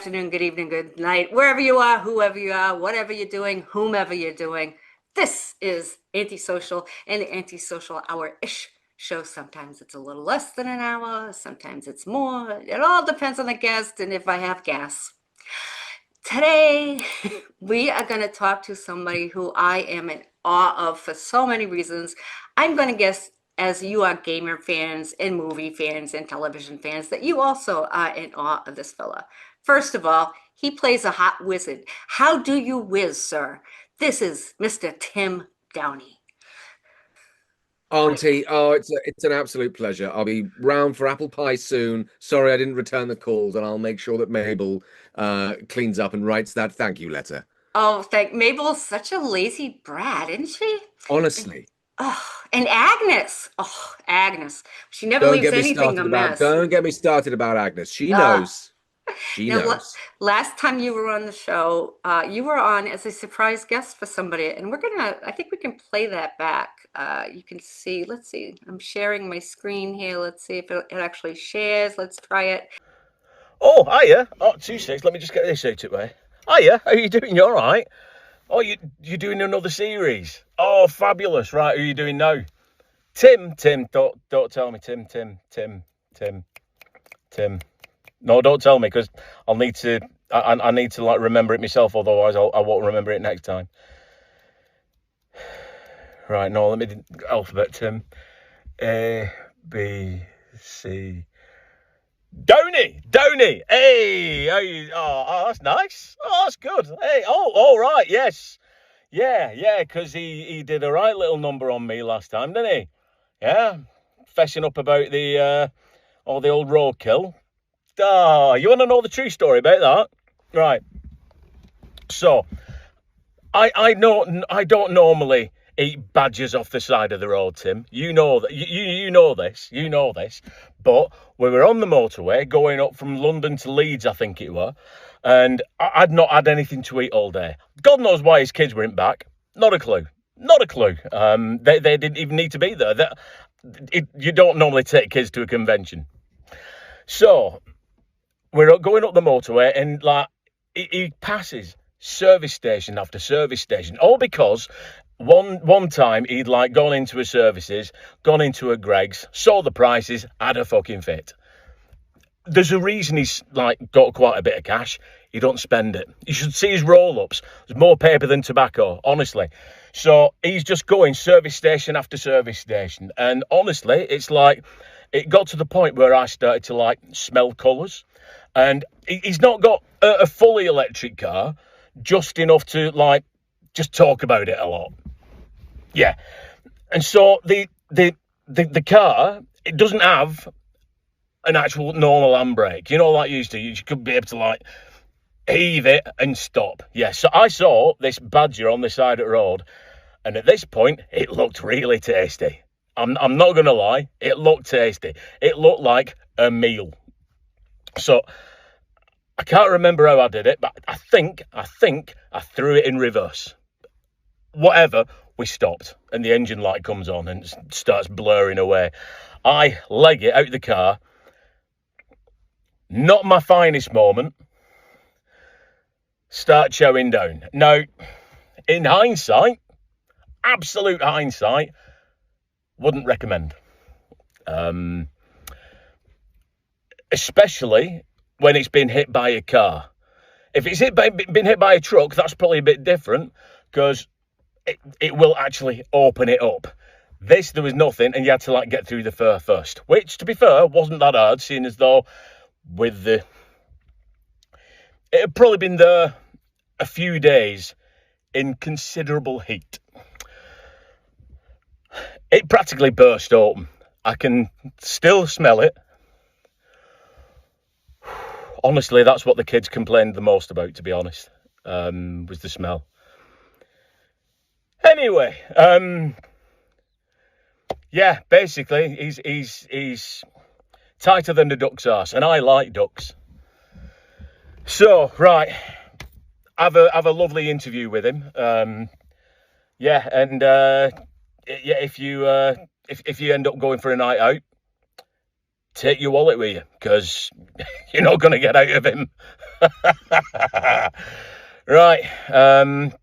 afternoon, good evening, good night, wherever you are, whoever you are, whatever you're doing, whomever you're doing. This is Antisocial and the Antisocial Hour-ish show. Sometimes it's a little less than an hour, sometimes it's more. It all depends on the guest and if I have gas. Today, we are going to talk to somebody who I am in awe of for so many reasons. I'm going to guess, as you are gamer fans and movie fans and television fans, that you also are in awe of this fella. First of all, he plays a hot wizard. How do you whiz, sir? This is Mr. Tim Downie. Auntie, it's an absolute pleasure. I'll be round for apple pie soon. Sorry I didn't return the calls, and I'll make sure that Mabel cleans up and writes that thank you letter. Oh, thank Mabel's such a lazy brat, isn't she? And, Honestly, oh, and Agnes. Oh, Agnes. She never don't leaves get me anything a started about mess. don't get me started about Agnes. She Uh, knows. She Now, knows. last time you were on the show, you were on as a surprise guest for somebody, and I think we can play that back. You can see, let's see, I'm sharing my screen here. Let's see if it actually shares. Let's try it. Oh, hiya. Oh, 2 6. Let me just get this out of the way. Hiya. How are you doing? You all right? Oh, you're doing another series. Oh, fabulous. Right, who are you doing now? Tim. Don't tell me. Tim. No, don't tell me, because I'll need to. I need to like remember it myself. Otherwise, I won't remember it next time. Right. No, let me alphabet. Tim. A B C. Downie. Hey, how you? Oh, that's nice. Oh, that's good. Hey, all right. Yes. Yeah. Because he did a right little number on me last time, didn't he? Yeah. Fessing up about the old roadkill. Ah, you want to know the true story about that? Right. So, I don't normally eat badgers off the side of the road, Tim. You know that. You know this. You know this. But we were on the motorway going up from London to Leeds, I think it were, and I'd not had anything to eat all day. God knows why his kids weren't back. Not a clue. They didn't even need to be there. You don't normally take kids to a convention. So we're going up the motorway, and like he passes service station after service station, all because one time he'd like gone into a services, gone into a Greg's, saw the prices, had a fucking fit. There's a reason he's like got quite a bit of cash. He don't spend it. You should see his roll-ups. There's more paper than tobacco, honestly. So he's just going service station after service station, and honestly, it's like it got to the point where I started to like smell colours. And he's not got a fully electric car, just enough to like just talk about it a lot. Yeah. And so the car, it doesn't have an actual normal handbrake. You know, like you used to, you could be able to like heave it and stop. Yeah. So I saw this badger on the side of the road, and at this point, it looked really tasty. I'm not gonna lie, it looked tasty. It looked like a meal. So I can't remember how I did it, but I think I threw it in reverse. Whatever, we stopped, and the engine light comes on and starts blurring away. I leg it out the car. Not my finest moment. Start chowing down. Now, in hindsight, absolute hindsight, wouldn't recommend. Especially when it's been hit by a car. If it's been hit by a truck, that's probably a bit different, because it will actually open it up. There was nothing, and you had to like get through the fur first, which, to be fair, wasn't that hard, seeing as though it had probably been there a few days in considerable heat. It practically burst open. I can still smell it. Honestly, that's what the kids complained the most about, to be honest, was the smell. Anyway, yeah, basically, he's tighter than the duck's arse, and I like ducks. So, right, have a lovely interview with him. Yeah, and yeah, if you end up going for a night out, take your wallet with you, because you're not going to get out of him. Right.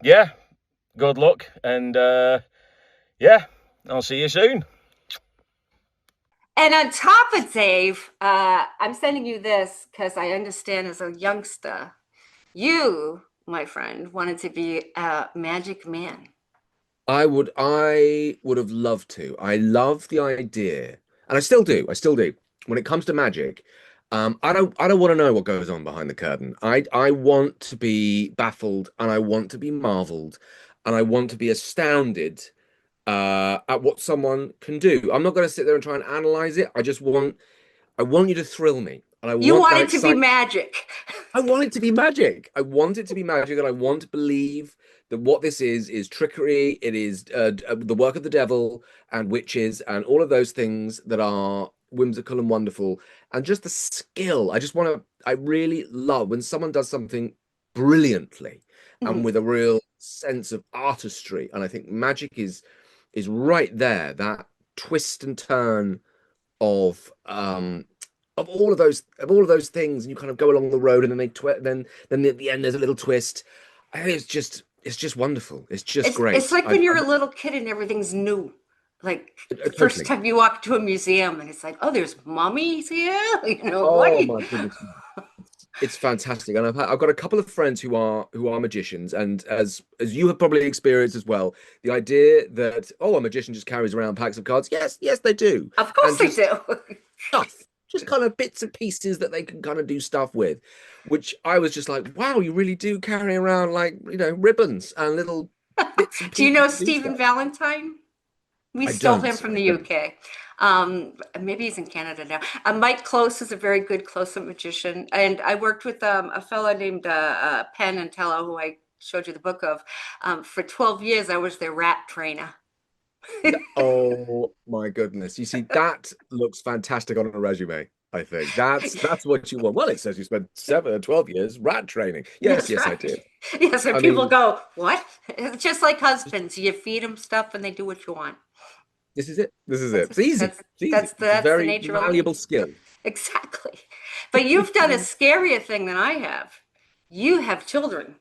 Yeah. Good luck. And yeah, I'll see you soon. And on top of Dave, I'm sending you this because I understand as a youngster, you, my friend, wanted to be a magic man. I would have loved to. I love the idea, and I still do. I still do. When it comes to magic, I don't want to know what goes on behind the curtain. I want to be baffled, and I want to be marveled, and I want to be astounded at what someone can do. I'm not going to sit there and try and analyze it. I want you to thrill me, and I You want that wanted to be excitement. magic. I want it to be magic. I want it to be magic, and I want to believe that what this is trickery. It is the work of the devil and witches and all of those things that are whimsical and wonderful, and just the skill. I just want to. I really love when someone does something brilliantly and Mhm. with a real sense of artistry. And I think magic is right there. That twist and turn of of all of those things, and you kind of go along the road, and then then at the end there's a little twist. I think it's just wonderful. It's just It's great. like when you're a little kid and everything's new. Like the first Totally. time you walk to a museum and it's like, oh, there's mummies here. What do Oh you... my goodness. It's fantastic, and I've got a couple of friends who are magicians, and as you have probably experienced as well, the idea that a magician just carries around packs of cards. Yes, yes, they do, Of course and they just do. stuff, just kind of bits and pieces that they can kind of do stuff with, which I was just like, wow, you really do carry around like ribbons and little bits and Do you pieces know to do Stephen stuff. Valentine? We I stole him don't, from I the don't. UK. Maybe he's in Canada now. Mike Close is a very good close-up magician, and I worked with a fellow named Penn and Teller, who I showed you the book of. For 12 years, I was their rat trainer. Oh my goodness! You see, that looks fantastic on a resume. I think that's what you want. Well, it says you spent 7 or 12 years rat training. Yes, That's yes, I right. did. Yes, when I people mean, go, what? It's just like husbands. You feed them stuff and they do what you want. this is it. This is it. That's It's easy. that's It's easy. that's It's a that's the very nature of life. malleable skill. Exactly. But you've done a scarier thing than I have. You have children.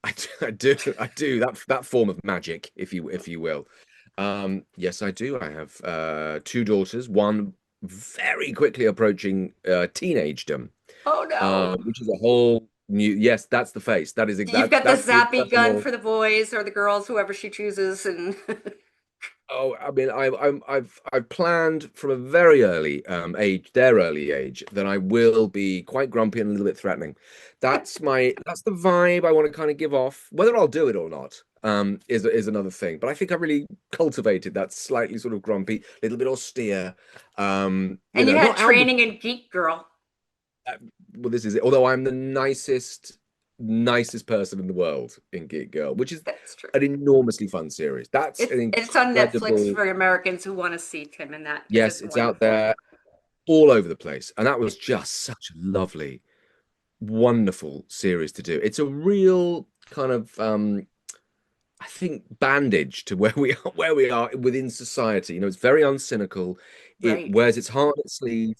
I do that form of magic, if you will. Yes, I do. I have two daughters, one very quickly approaching teenagedom, Oh no. which is a whole new. Yes, that's the face. That is You've exact. got the That's the zappy gun expression. for the boys or the girls, whoever she chooses, and Oh, I mean, I've planned from a very early age, their early age, that I will be quite grumpy and a little bit threatening. That's the vibe I want to kind of give off. Whether I'll do it or not, is another thing. But I think I really cultivated that slightly sort of grumpy, little bit austere. and you had Not outward. training in Geek Girl. Well, this is it. Although I'm the nicest person in the world in Geek Girl, which is That's true. an enormously fun series. That's an It's on Netflix incredible. for Americans who want to see Tim in that because Yes, it's it's out wonderful. there all over the place. And that was just such a lovely, wonderful series to do. It's a real kind of I think bandage to where we are within society. It's very uncynical. It Right. wears its heart on its sleeve.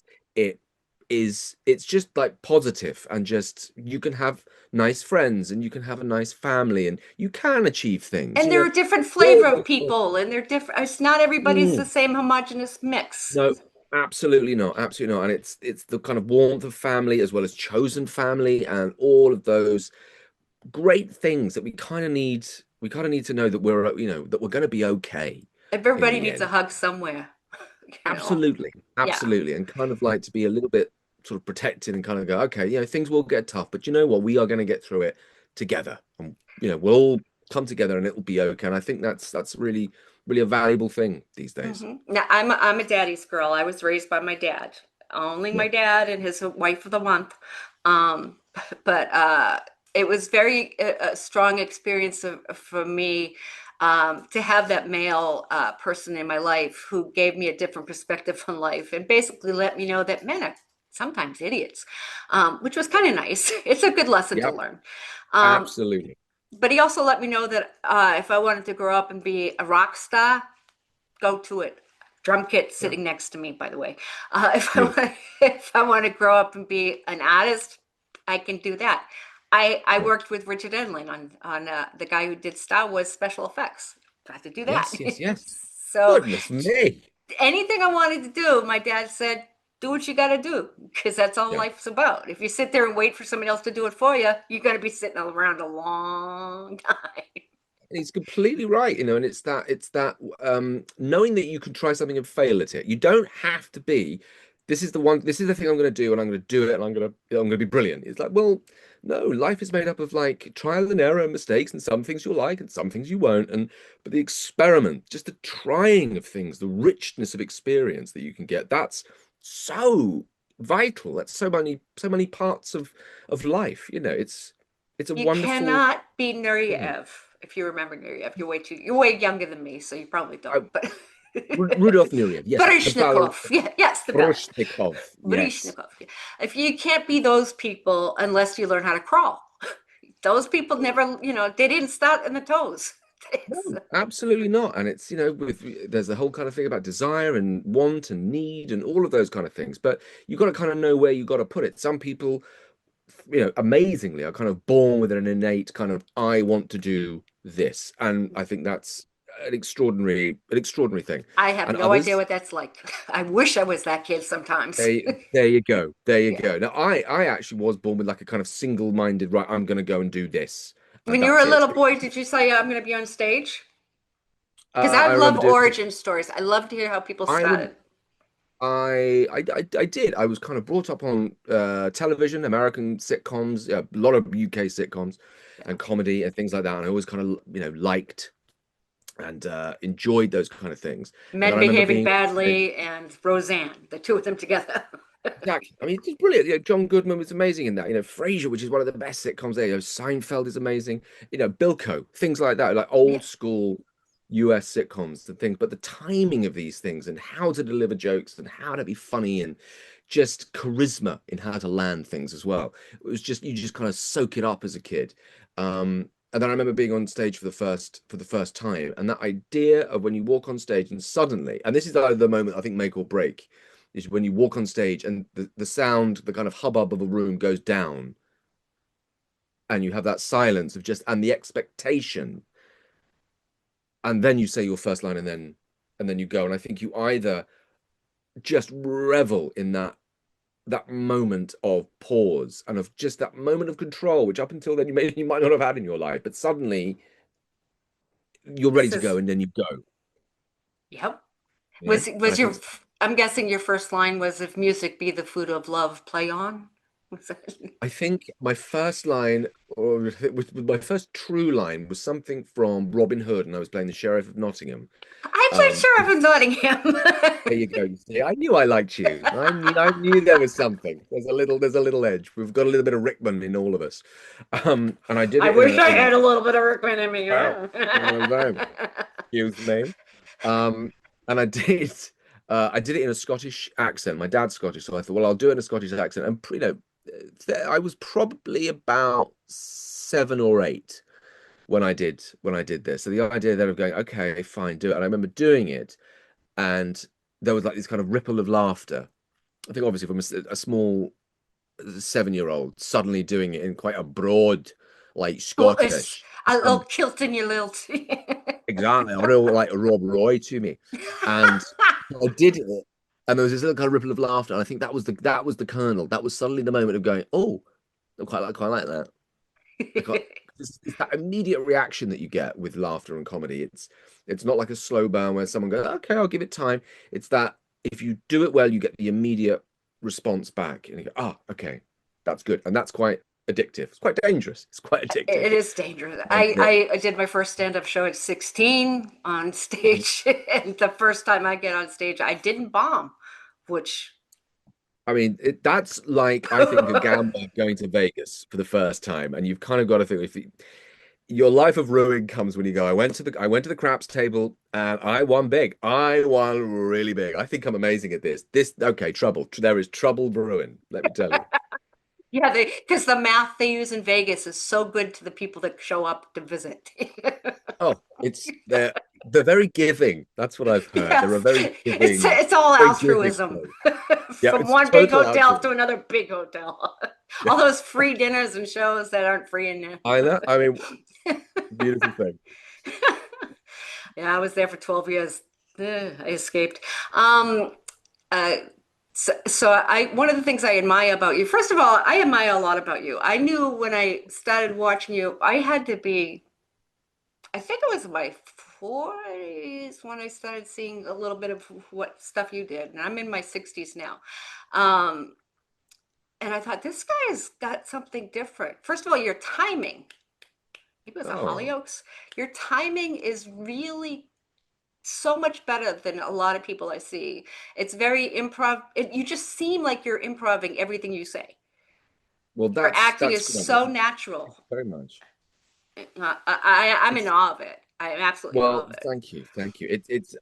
It's just like positive, and just you can have nice friends and you can have a nice family and you can achieve things. And there are different All flavor of those people, and they're different. It's not everybody's the Mm. same homogenous mix. No, absolutely not. Absolutely not. And it's the kind of warmth of family as well as chosen family and all of those great things that we kind of need. We kind of need to know that we're going to be okay in Everybody the needs a end. hug somewhere, you know. Absolutely, Yeah. absolutely, and kind of like to be a little bit sort of protected and kind of go, okay, things will get tough, but you know what? We are going to get through it together, and we'll all come together, and it will be okay. And I think that's really, really a valuable thing these days. Now I'm a daddy's girl. I was raised by my dad, only Yeah, my dad and his wife of the month. Um, but it was very a strong experience for me to have that male person in my life who gave me a different perspective on life and basically let me know that men are sometimes idiots, which was kind of nice. It's a good lesson to yeah, learn. Um, absolutely. but he also let me know that if I wanted to grow up and be a rock star, go to it. drum kit sitting next to me, by the way. If I want to grow up and be an artist, I can do that. I worked with Richard Edlin on the guy who did Star Wars special effects. I had to do that. Yes. So Goodness me. anything I wanted to do, my dad said, do what you got to do, because that's all Yeah. life's about. If you sit there and wait for somebody else to do it for you, you're going to be sitting around a long time. He's completely right, and it's that knowing that you can try something and fail at it. You don't have to be, this is the thing I'm going to do, and I'm going to do it, and I'm going to be brilliant. It's like, well, no, life is made up of like trial and error and mistakes, and some things you'll like and some things you won't. But the experiment, just the trying of things, the richness of experience that you can get, that's so vital. That's so many parts of life. It's a You wonderful. cannot be Nureyev if you remember Nureyev. You're way younger than me, so you probably don't. But Rudolph Nureyev, yes. Baryshnikov, yes, the best. Baryshnikov, yes. Baryshnikov. If you can't be those people unless you learn how to crawl, those people never, they didn't start in the toes. No, absolutely not. And it's, there's the whole kind of thing about desire and want and need and all of those kind of things. But you got to kind of know where you got to put it. Some people, amazingly are kind of born with an innate kind of, I want to do this. And I think that's an extraordinary thing. I have And no idea what that's like. I wish I was that kid sometimes. There you go. There you go. Now, I actually was born with like a kind of single-minded, right, I'm going to go and do this. When you were a little boy, did you say, I'm going to be on stage? Because I love origin stories. I love to hear how people started. I did. I was kind of brought up on television, American sitcoms, a lot of UK sitcoms and comedy and things like that. And I always kind of, liked and enjoyed those kind of things. Men Behaving Badly and Roseanne, the two of them together. Exactly. I mean, it's brilliant. John Goodman was amazing in that. Frasier, which is one of the best sitcoms there. Seinfeld is amazing. Bilko, things like that, like old school US sitcoms and things. But the timing of these things and how to deliver jokes and how to be funny and just charisma in how to land things as well. It was just, you just kind of soak it up as a kid. And then I remember being on stage for the first time, and that idea of when you walk on stage and suddenly, and this is the moment I think make or break, is when you walk on stage and the sound, the kind of hubbub of a room goes down, and you have that silence of and the expectation, and then you say your first line, and then you go. And I think you either just revel in that moment of pause and of just that moment of control, which up until then you might not have had in your life, but suddenly you're ready to go, and then you go. Yep. Was your I'm guessing your first line was, if music be the food of love, play on? I think my first line, or my first true line, was something from Robin Hood, and I was playing the Sheriff of Nottingham. I played Sheriff of Nottingham. There you go. You see, I knew I liked you. I knew there was something. There's a little edge. We've got a little bit of Rickman in all of us. And I did it. I wish I had a little bit of Rickman in me. Excuse me. And I did it in a Scottish accent. My dad's Scottish, so I thought, well, I'll do it in a Scottish accent. And I was probably about 7 or 8 when I did this. So the idea then of going, okay, fine, do it. And I remember doing it, and there was like this kind of ripple of laughter. I think obviously from a small 7-year-old suddenly doing it in quite a broad, like Scottish. A little kilt in your lilt. Exactly. I real like Rob Roy to me. And I did it. And there was this little kind of ripple of laughter. And I think that was the kernel. That was suddenly the moment of going, oh, I quite like that. It's that immediate reaction that you get with laughter and comedy. It's not like a slow burn where someone goes, okay, I'll give it time. It's that if you do it well, you get the immediate response back, and you go, okay, that's good. And that's quite addictive. It's quite dangerous. It's quite addictive. It is dangerous. I did my first stand-up show at 16 on stage, and the first time I get on stage, I didn't bomb, which, I mean, that's like, I think, a gambler going to Vegas for the first time, and you've kind of got to think, your life of ruin comes when you go, I went to the craps table and I won big. I won really big. I think I'm amazing at this. Okay, trouble. There is trouble brewing, let me tell you. Yeah, because the math they use in Vegas is so good to the people that show up to visit. Oh, it's there. They're very giving. That's what I've heard. They're a Yes, very giving, it's all very giving altruism. place. Yeah, From it's one big total hotel to altruism. another big hotel. All those free dinners and shows that aren't free in there. I know. I mean, beautiful thing. Yeah, I was there for 12 years. I escaped. Um, uh, so I one of the things I admire about you, first of all, I admire a lot about you. I knew when I started watching you, I had to be, I think it was in my 40s when I started seeing a little bit of what stuff you did, and I'm in my 60s now. Um, and I thought this guy's got something different. First of all, your timing. It was a Oh, Hollyoaks. Your timing is really so much better than a lot of people I see. It's very improv. You just seem like you're improving everything you say. well, Your acting that's is good. Thank so you natural. very much. I'm in It's awe of it. I'm absolutely in awe Well, of it. thank you, thank you.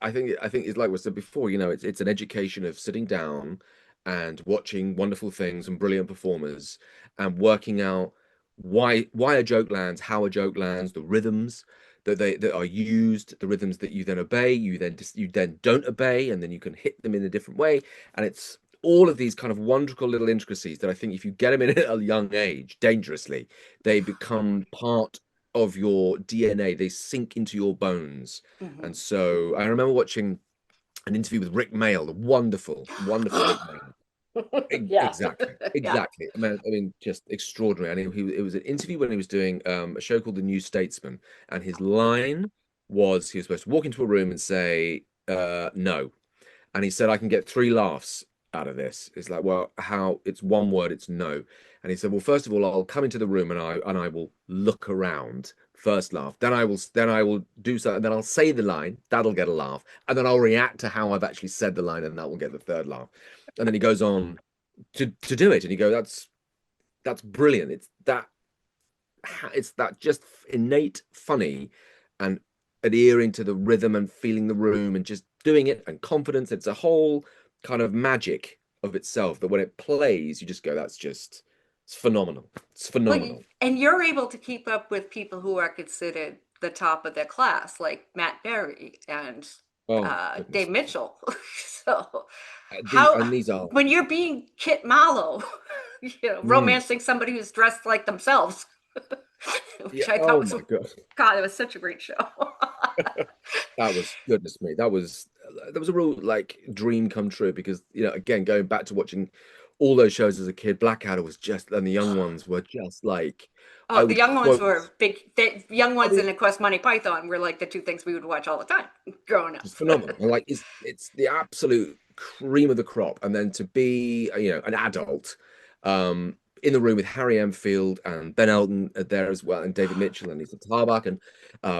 I think it's like we said before. It's an education of sitting down and watching wonderful things and brilliant performers and working out why a joke lands, how a joke lands, the rhythms that are used, the rhythms that you then obey, you then don't obey, and then you can hit them in a different way. And it's all of these kind of wonderful little intricacies that I think if you get them in at a young age, dangerously, they become part of your DNA. They sink into your bones. And Mhm. so I remember watching an interview with Rick Mail, the wonderful, wonderful Rick Mail. Yeah. Exactly, Yeah. exactly. I mean, just extraordinary. I mean, it was an interview when he was doing a show called The New Statesman, and his line was he was supposed to walk into a room and say, no. And he said, I can get three laughs out of this. It's like, well, how? It's one word, it's no. And he said, well, first of all, I'll come into the room and I will look around. First laugh. Then I will do something. Then I'll say the line. That'll get a laugh. And then I'll react to how I've actually said the line, and that will get the third laugh. And then he goes on to do it, and you go, that's brilliant. It's that just innate funny and adhering to the rhythm and feeling the room and just doing it and confidence. It's a whole kind of magic of itself that when it plays, you just go, it's phenomenal. It's Well, phenomenal. and you're able to keep up with people who are considered the top of their class, like Matt Berry and Oh goodness. Dave Mitchell. So, The how and these are when you're being Kit Marlowe, mm, romancing somebody who's dressed like themselves, yeah, which I thought oh was my God. God, it was such a great show. That was goodness me. That was a real like dream come true because again going back to watching all those shows as a kid, Blackadder was just and the young ones were just like I Oh, the would young ones quote were big. The young I ones mean and of course Monty Python were like the two things we would watch all the time growing up. just phenomenal. And like it's the absolute cream of the crop. And then to be an adult in the room with Harry Enfield and Ben Elton there as well, and David Mitchell and Lisa Tarbuck and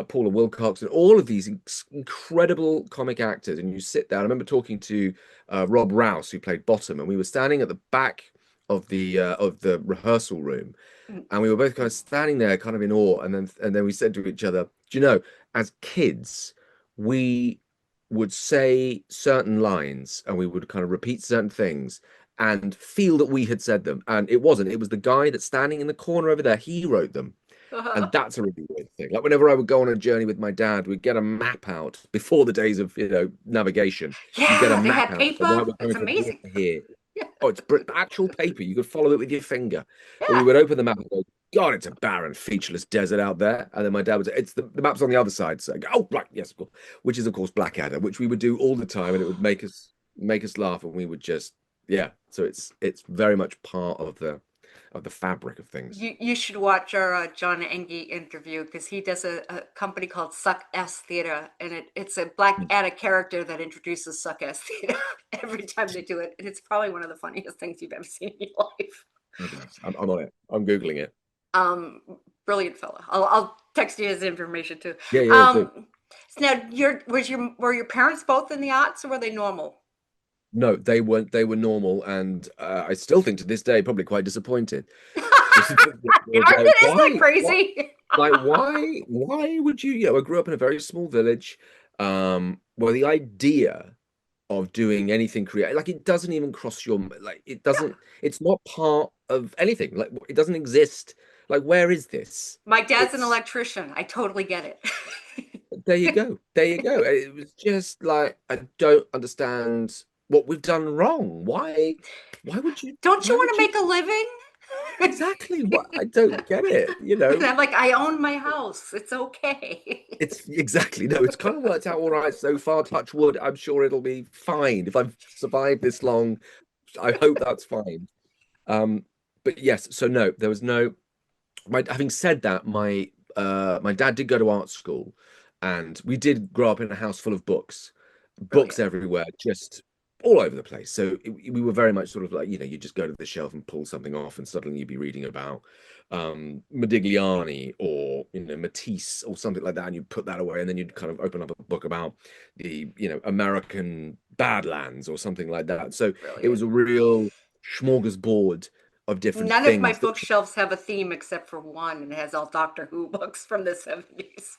Paula Wilcox and all of these incredible comic actors. And you sit there. I remember talking to Rob Rouse, who played Bottom, and we were standing at the back of the rehearsal room, and we were both kind of standing there, kind of in awe. And then we said to each other, "Do you know, as kids, we would say certain lines and we would kind of repeat certain things and feel that we had said them. And it wasn't. It was the guy that's standing in the corner over there. He wrote them. And that's a really weird thing. Like whenever I would go on a journey with my dad, we'd get a map out before the days of, navigation. You get a Yeah, they map had out of right, paper. we're It's coming from here amazing. to here. Yeah, Oh, it's actual paper. You could follow it with your finger. But we yeah. would open the map and go, God, it's a barren, featureless desert out there. And then my dad would say, it's the map's on the other side. So I go, oh, right, yes, of course. Which is, of course, Blackadder, which we would do all the time, and it would make us laugh, and we would just, yeah. So it's very much part of the fabric of things. You should watch our John Engie interview because he does a company called Suck Ass Theater, and it's a Black Adder character that introduces Suck Ass Theater every time they do it, and it's probably one of the funniest things you've ever seen in your life. Fabulous. I'm on it. I'm Googling it. Um, Brilliant fella. I'll text you his information too. Yeah, yeah, do. Um, so now were your parents both in the arts or were they normal? No, they weren't. They were normal, and I still think to this day probably quite disappointed. Like, Isn't that why? What? crazy? Like, why? Why would you? I grew up in a very small village, where the idea of doing anything creative, like, it doesn't even cross your like. It doesn't. It's not part of anything. Like, it doesn't exist. Like, where is this? My dad's an It's electrician. I totally get it. There you go. There you go. It was just like I don't understand what we've done wrong. Why would you Don't you why want would to you make a living? exactly what I don't get it, And I'm like, I own my house. It's okay. It's exactly no, it's kind of worked out all right so far. Touch wood, I'm sure it'll be fine. If I've survived this long, I hope that's fine. Um, but yes, so no, there was no having said that, my dad did go to art school, and we did grow up in a house full of books, books Brilliant. everywhere, just all over the place. So we were very much sort of like, you just go to the shelf and pull something off, and suddenly you'd be reading about Modigliani or Matisse or something like that, and you'd put that away, and then you'd kind of open up a book about the American Badlands or something like that. So it was Brilliant. a real smorgasbord of different None of my things that bookshelves have a theme except for one, and it has all Doctor Who books from the 70s.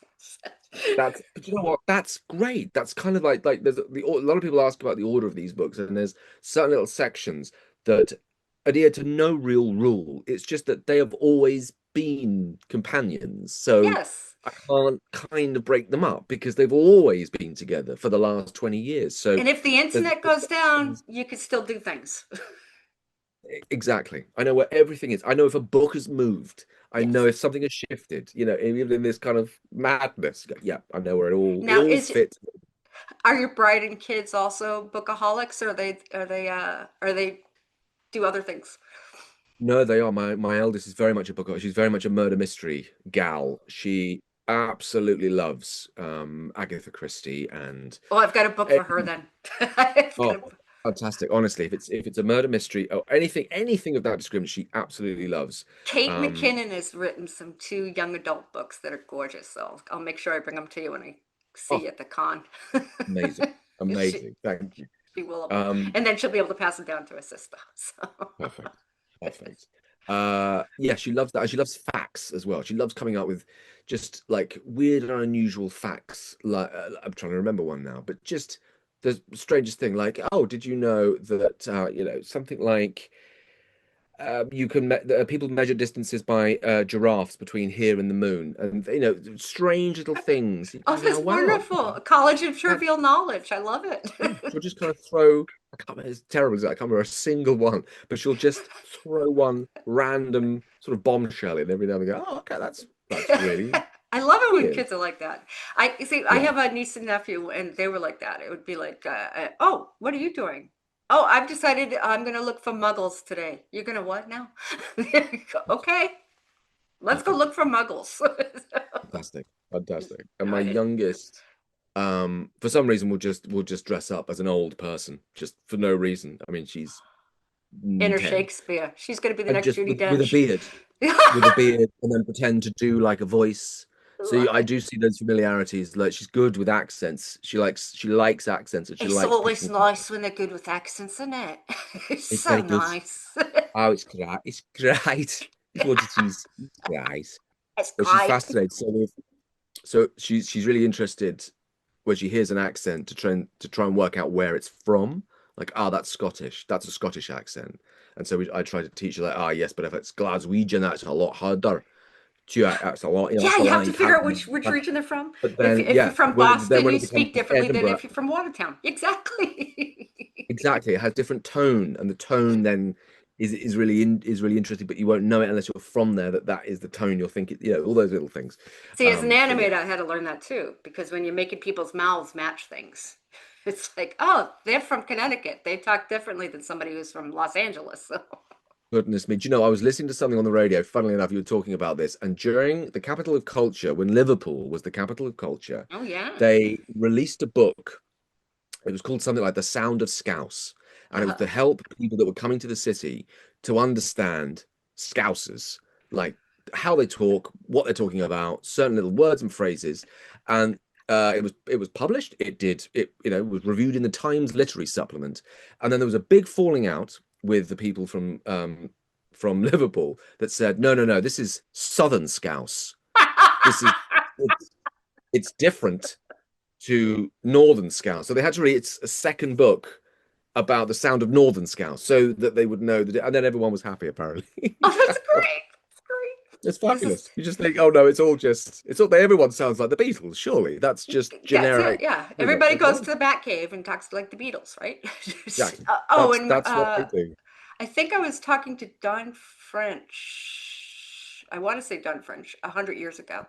but you know what? That's great. That's kind of like there's a lot of people ask about the order of these books, and there's certain little sections that adhere to no real rule. It's just that they have always been companions. So Yes. I can't kind of break them up because they've always been together for the last 20 years. So And if the there's internet goes down, you can still do things. exactly. I know where everything is. I know if a book has moved. I know Yes. if something has shifted, even in this kind of madness. Yeah, I know where it Now, all fits. are your bride and kids also bookaholics, or are they do other things? No, they are. My eldest is very much a book. She's very much a murder mystery gal. She absolutely loves Agatha Christie and Oh, I've got a book eh, for her then. I've got oh, a, fantastic. Honestly, if it's a murder mystery or anything of that description, she absolutely loves. Kate Um, McKinnon has written some two young adult books that are gorgeous, so I'll make sure I bring them to you when I see you oh, at the con. amazing, she, amazing. Thank you. she will love them, Um, and then she'll be able to pass them down to her sister. So. Perfect. Perfect. Yeah, she loves that. And she loves facts as well. She loves coming up with just like weird and unusual facts. Like I'm trying to remember one now, but just the strangest thing, like, oh, did you know that something like you can people measure distances by giraffes between here and the moon, and strange little things. You Oh, just go, that's wow, wonderful! A college of that trivial knowledge. I love it. yeah, she'll just kind of throw. I can't remember, it's terrible. I can't remember a single one, but she'll just throw one random sort of bombshell in every now and then. Go, oh, okay, that's really I love it when weird. kids are like that. I see. I Yeah, have a niece and nephew, and they were like that. It would be like, "Oh, what are you doing? Oh, I've decided I'm going to look for muggles today. You're going to what now? Okay, let's go perfect, look for muggles." fantastic, fantastic. And my I- youngest, for some reason, will just dress up as an old person, just for no reason. I mean, she's Inner 10, Shakespeare. She's going to be the and next just Judy with a Dench. beard. With a beard and then pretend to do like a voice. So Love I it. do see those familiarities. Like she's good with accents. She likes accents and she It's likes always picking them up. nice when they're good with accents, isn't it? It's It's so very good. nice. Oh, it's great. It's great. It's what it is. It's great. It's But she's great. fascinated. So she's really interested when she hears an accent to try and work out where it's from. Like, that's Scottish. That's a Scottish accent. And so I try to teach her like, yes, but if it's Glaswegian, that's a lot harder. Yeah, that's a lot. Yeah, That's a you lot have you to figure can't out which remember. region they're from. But If then, if you're yeah, from then Boston, when you it becomes speak differently than Edinburgh, if you're from Watertown. Exactly. exactly, it has different tone, and the tone then is really interesting. But you won't know it unless you're from there. That is the tone you're thinking. All those little things. See, as an But yeah, animator, I had to learn that too, because when you're making people's mouths match things, it's like, oh, they're from Connecticut. They talk differently than somebody who's from Los Angeles. So. goodness me, do you know? I was listening to something on the radio. Funnily enough, you were talking about this, and during the capital of culture, when Liverpool was the capital of culture, Oh yeah. they released a book. It was called something like The Sound of Scouse. And it was to help people that were coming to the city to understand Scousers, like how they talk, what they're talking about, certain little words and phrases. And it was published. It was reviewed in the Times Literary Supplement. And then there was a big falling out with the people from Liverpool that said, no, no, no, this is Southern Scouse. This is it's, it's different to Northern Scouse. So they had to read it's a second book about the sound of Northern Scouse so that they would know that, and then everyone was happy apparently. Oh, that's great. That's great. It's This fabulous. is You just think, oh no, it's all everyone sounds like the Beatles. Surely that's just that's it. generic. Yeah, You know, everybody that's goes to wonderful. the Batcave and talks like the Beatles, right? Exactly. Oh, and That's what I do. I think I was talking to Don French. I want to say Don French 100 years ago,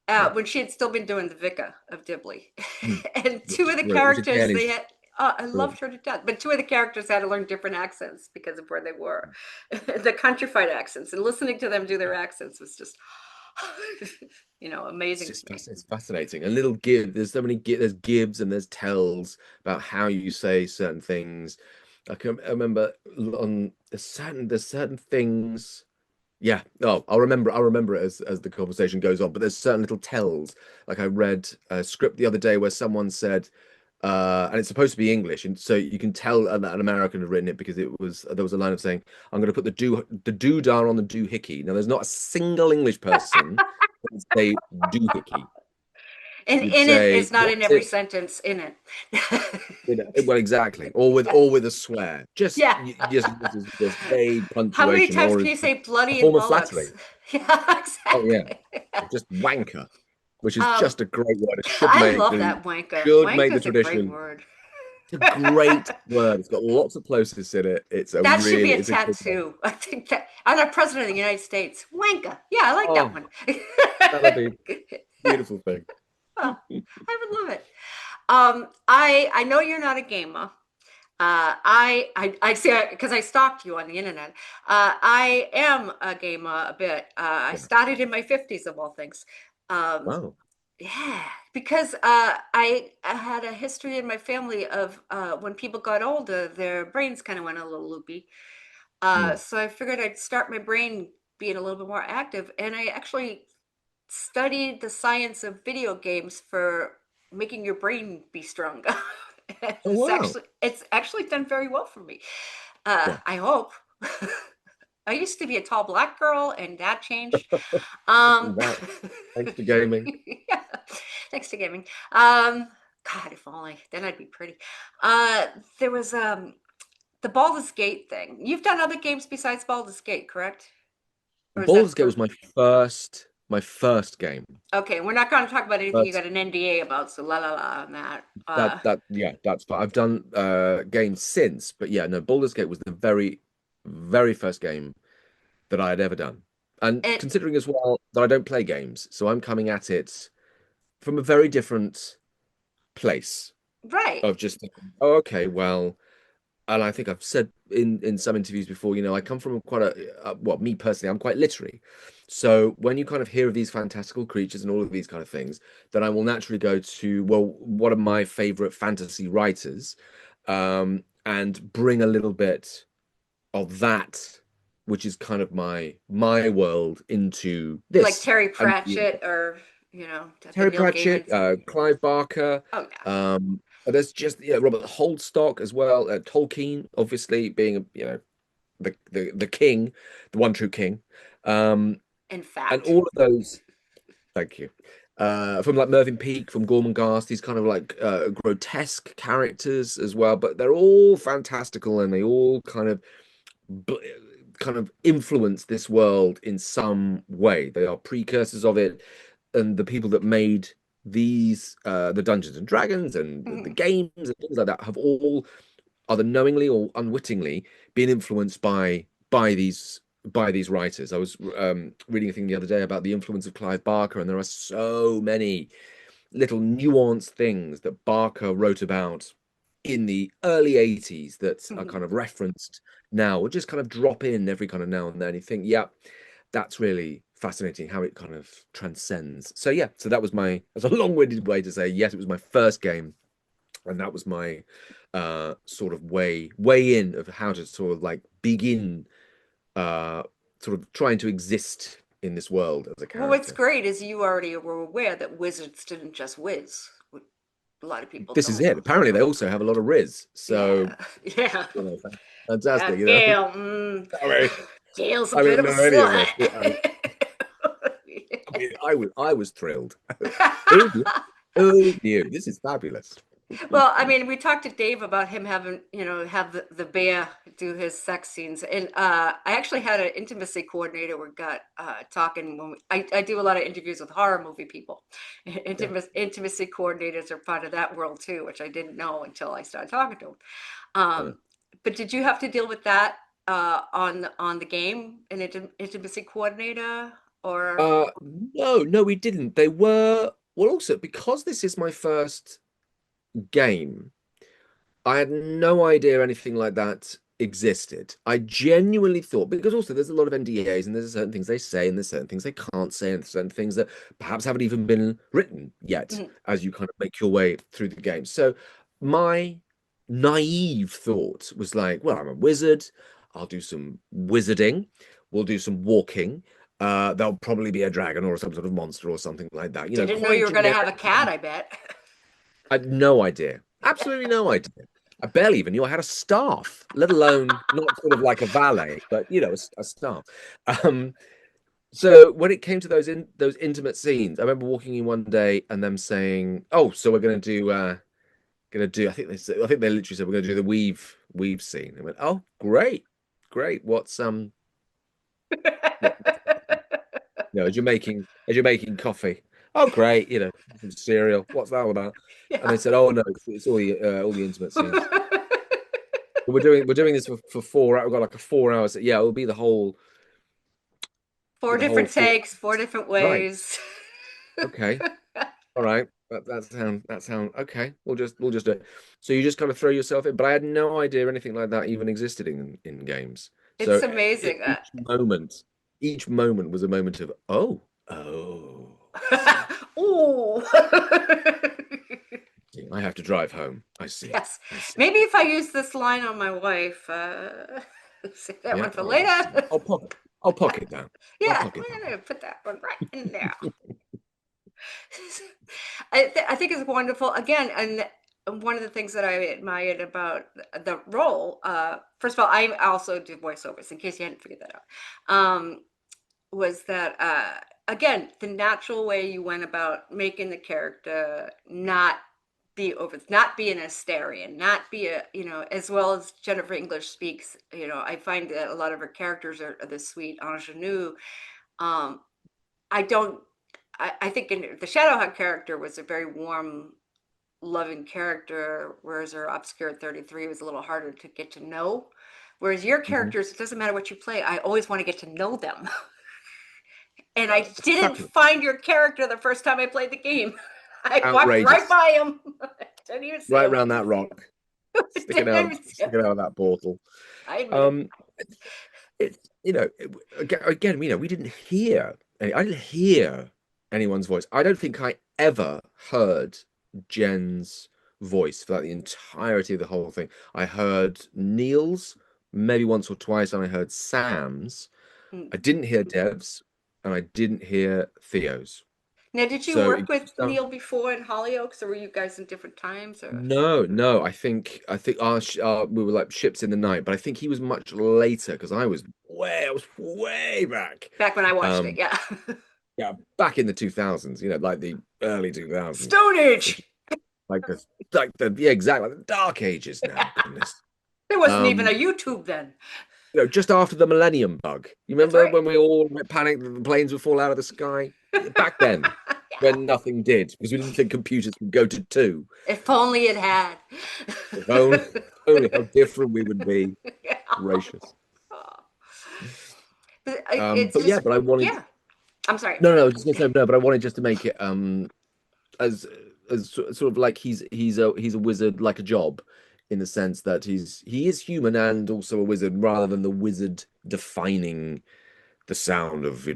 Yeah. when she had still been doing the Vicar of Dibley, Mm. and Which two is of the brilliant. Which characters again they is had. I loved brilliant. her to death, but two of the characters had to learn different accents because of where they were, the countrified accents, and listening to them do their accents was just, It's amazing to just me. it's fascinating. And little give there's so many there's gibs and there's tells about how you say certain things. I remember on there's certain things. Yeah, oh, I'll remember it as the conversation goes on. But there's certain little tells. Like I read a script the other day where someone said, and it's supposed to be English, and so you can tell that an American had written it because there was a line of saying, "I'm going to put the doodah on the doohickey." Now, there's not a single English person that would say doohickey. And You'd in it, say, it's not in "What's every it?" sentence in it. You know, well, exactly, or with a swear. Just Yeah. just use this vague How many punctuation, times or can as you say a bloody and form of bollocks? flattery. Yeah, Oh yeah. exactly. Just wanker, which is Um, just a great word. It I love that wanker. should make the Wanker's a great tradition. word. It's a great word. It's got lots of plosives in it. That should be a It's a good one. tattoo. I think that on a president of the United States. Wanker. Yeah, I like that Oh, one. that'd be a beautiful thing. Oh, I would love it. I know you're not a gamer. I say because I stalked you on the internet. I am a gamer a bit. I Yeah. started in my 50s of all things. Um, Wow. yeah, because I had a history in my family of when people got older, their brains kind of went a little loopy. Mm. So I figured I'd start my brain being a little bit more active, and I actually studied the science of video games for making your brain be stronger. Oh wow. It's actually done very well for me. Yeah. I hope. I used to be a tall black girl, and that changed. Um, Wow. Thanks to gaming. yeah, thanks to gaming. God, if only then I'd be pretty. There was the Baldur's Gate thing. You've done other games besides Baldur's Gate, correct? Or is that the Baldur's Gate was first? my first game. Okay, we're not going to talk about anything you But got an NDA about, so la la la on that. that's fine. I've done games since, but yeah, no, Baldur's Gate was the very first game that I had ever done. And And considering as well that I don't play games, so I'm coming at it from a very different place right, of just thinking, oh, okay, well, and I think I've said in some interviews before, I come from quite well, me personally, I'm quite literary. So when you kind of hear of these fantastical creatures and all of these kind of things, then I will naturally go to, well, what are my favorite fantasy writers, and bring a little bit of that, which is kind of my world into like this. Terry And Pratchett or the Terry Neil Pratchett, Gaiman's. Clive Barker. Oh yeah. There's just Robert Holdstock as well. Tolkien, obviously being the king, the one true king, um, In and fact, all of those. Thank you. From like Mervyn Peake, from Gorman Gast, these kind of like grotesque characters as well, but they're all fantastical and they all bl- kind of influence this world in some way. They are precursors of it, and the people that made these the Dungeons and Dragons and the mhm. games and things like that have all either knowingly or unwittingly been influenced by these writers. I was reading a thing the other day about the influence of Clive Barker, and there are so many little nuanced things that Barker wrote about in the early 80s that are kind Mhm. of referenced now, or just kind of drop in every kind of now and then. You think, yeah, that's really fascinating how it kind of transcends. So yeah, so that's a long-winded way to say yes, it was my first game, and that was my sort of way in of how to sort of like begin uh sort of trying to exist in this world as a Well, what's character. great is you already were aware that wizards didn't just whiz. A lot of people This is don't. it. Apparently, they also have a lot of Riz. So, Yeah, yeah. you know, fantastic. Gale. I mean, Gale's a I bit don't of a know any of slut. this. I mean, I was thrilled. Who knew? Who knew? This is fabulous. Well, I mean, we talked to Dave about him having, have the bear do his sex scenes. And I actually had an intimacy coordinator we got talking when I do a lot of interviews with horror movie people. Yeah. Intimacy coordinators are part of that world too, which I didn't know until I started talking to them. Yeah. But did you have to deal with that on the game, an intimacy coordinator or? No, we didn't. They were, well, also because this is my first game, I had no idea anything like that existed. I genuinely thought, because also there's a lot of NDAs and there's certain things they say and there's certain things they can't say and certain things that perhaps haven't even been written yet Mhm. as you kind of make your way through the game. So my naive thought was like, well, I'm a wizard. I'll do some wizarding. We'll do some walking. There'll probably be a dragon or some sort of monster or something like that. Didn't know you Quite were going to have generic. a cat, I bet. I had no idea. Absolutely no idea. I barely even knew I had a staff, let alone not sort of like a valet, but a staff. Um, so when it came to those intimate scenes, I remember walking in one day and them saying, "Oh, so we're gonna do." I think they literally said we're gonna do the weave scene. I went, "Oh, great, great. What as you're making coffee? Oh, great. Some cereal. What's that all about?" And Yeah. they said, "Oh no, it's all the intimate scenes." We're doing this for 4 hours. We've got like a 4 hours. Yeah, it'll be the whole Four the whole different four. takes, four different Right. ways. Okay. All right. That sound okay. We'll just do it. So you just kind of throw yourself in. But I had no idea anything like that even existed in games. It's So amazing. each moment was a moment of oh, I see. Ooh. I have to drive home. I see. Yes. I see. Maybe if I use this line on my wife, save that Yeah. one for Oh, later. I'll pocket that. I'll Yeah, pocket we're that. gonna put that one right in there. I think it's wonderful. Again, and one of the things that I admired about the role, first of all, I also do voiceovers, in case you hadn't figured that out, was that, again, the natural way you went about making the character not be an Asterian, not be as well as Jennifer English speaks, I find that a lot of her characters are the sweet ingenue. Um, I don't. I think the Shadowhawk character was a very warm, loving character, whereas her obscure 33 was a little harder to get to know. Whereas your Mhm. characters, it doesn't matter what you play, I always want to get to know them. And I didn't Fabulous. find your character the first time I played the game. I walked right Outrageous. by him. Didn't even see Right him. around that rock. Sticking Didn't out even of see him. sticking out of that portal. I admit it. Um, it, again, we didn't hear. I didn't hear anyone's voice. I don't think I ever heard Jen's voice for like the entirety of the whole thing. I heard Neil's maybe once or twice, and I heard Sam's. Mm. I didn't hear Dev's, and I didn't hear Theo's. Now, did you So work it with just Neil before in Hollyoaks, or were you guys in different times? Or no, no. I think we were like ships in the night, but I think he was much later because I was way back. back when I watched it? Um, Yeah. yeah, back in the 2000s, like the early 2000s, Stone which Age. is like the yeah, exactly, like the dark ages now. Goodness. There wasn't even a Um, YouTube then. just after the Millennium Bug. You That's remember right. when we all panicked that the planes would fall out of the sky? Back then, Yeah. when nothing did, because we didn't think computers would go to two. If only it had. If only how different we would be. Yeah. Gracious. But Um, it's but yeah, just, but I wanted yeah. I'm sorry. no, no, I was just gonna say no, but I wanted just to make it as sort of like he's a wizard like a job in the sense that he is human and also a wizard rather than the wizard defining the sound of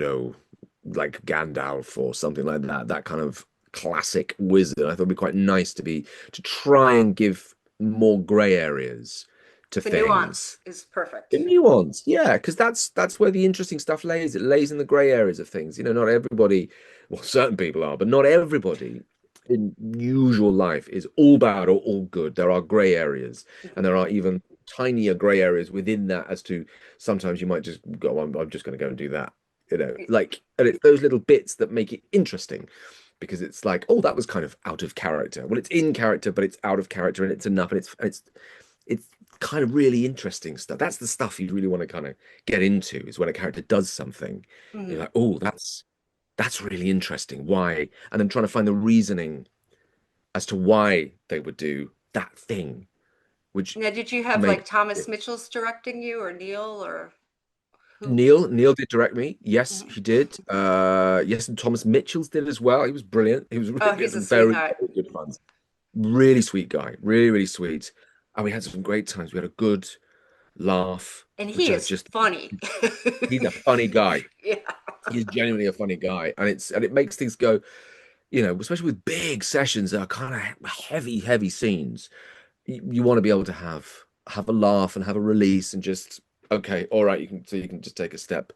like Gandalf or something like that kind of classic wizard. I thought it'd be quite nice to try and give more gray areas to The things. nuance is perfect. The nuance, yeah, because that's where the interesting stuff lays. It lays in the grey areas of things. Not everybody, well, certain people are, but not everybody in usual life is all bad or all good. There are grey areas, and there are even tinier grey areas within that as to sometimes you might just go, I'm just going to go and do that. And it's those little bits that make it interesting. because it's like, oh, that was kind of out of character. Well, it's in character, but it's out of character, and it's enough, and it's kind of really interesting stuff. That's the stuff you really want to kind of get into, is when a character does something, you're Mhm. like, oh, that's really interesting. Why? And then trying to find the reasoning as to why they would do that thing, which Now, did you have made like Thomas Mitchell's directing you, or Neil, or who? Neil did direct me. Yes, Mhm. he did. Yes, and Thomas Mitchell's did as well. He was brilliant. He was Oh, we had he's a some very, sweetheart. very good fun. Really sweet guy. Really, really sweet. And we had some great times. We had a good laugh, And which he I is just funny. he's a funny guy. Yeah. He's genuinely a funny guy. And it makes things go, especially with big sessions that are kind of heavy, heavy scenes. You want to be able to have a laugh and have a release and just okay, all right, you can just take a step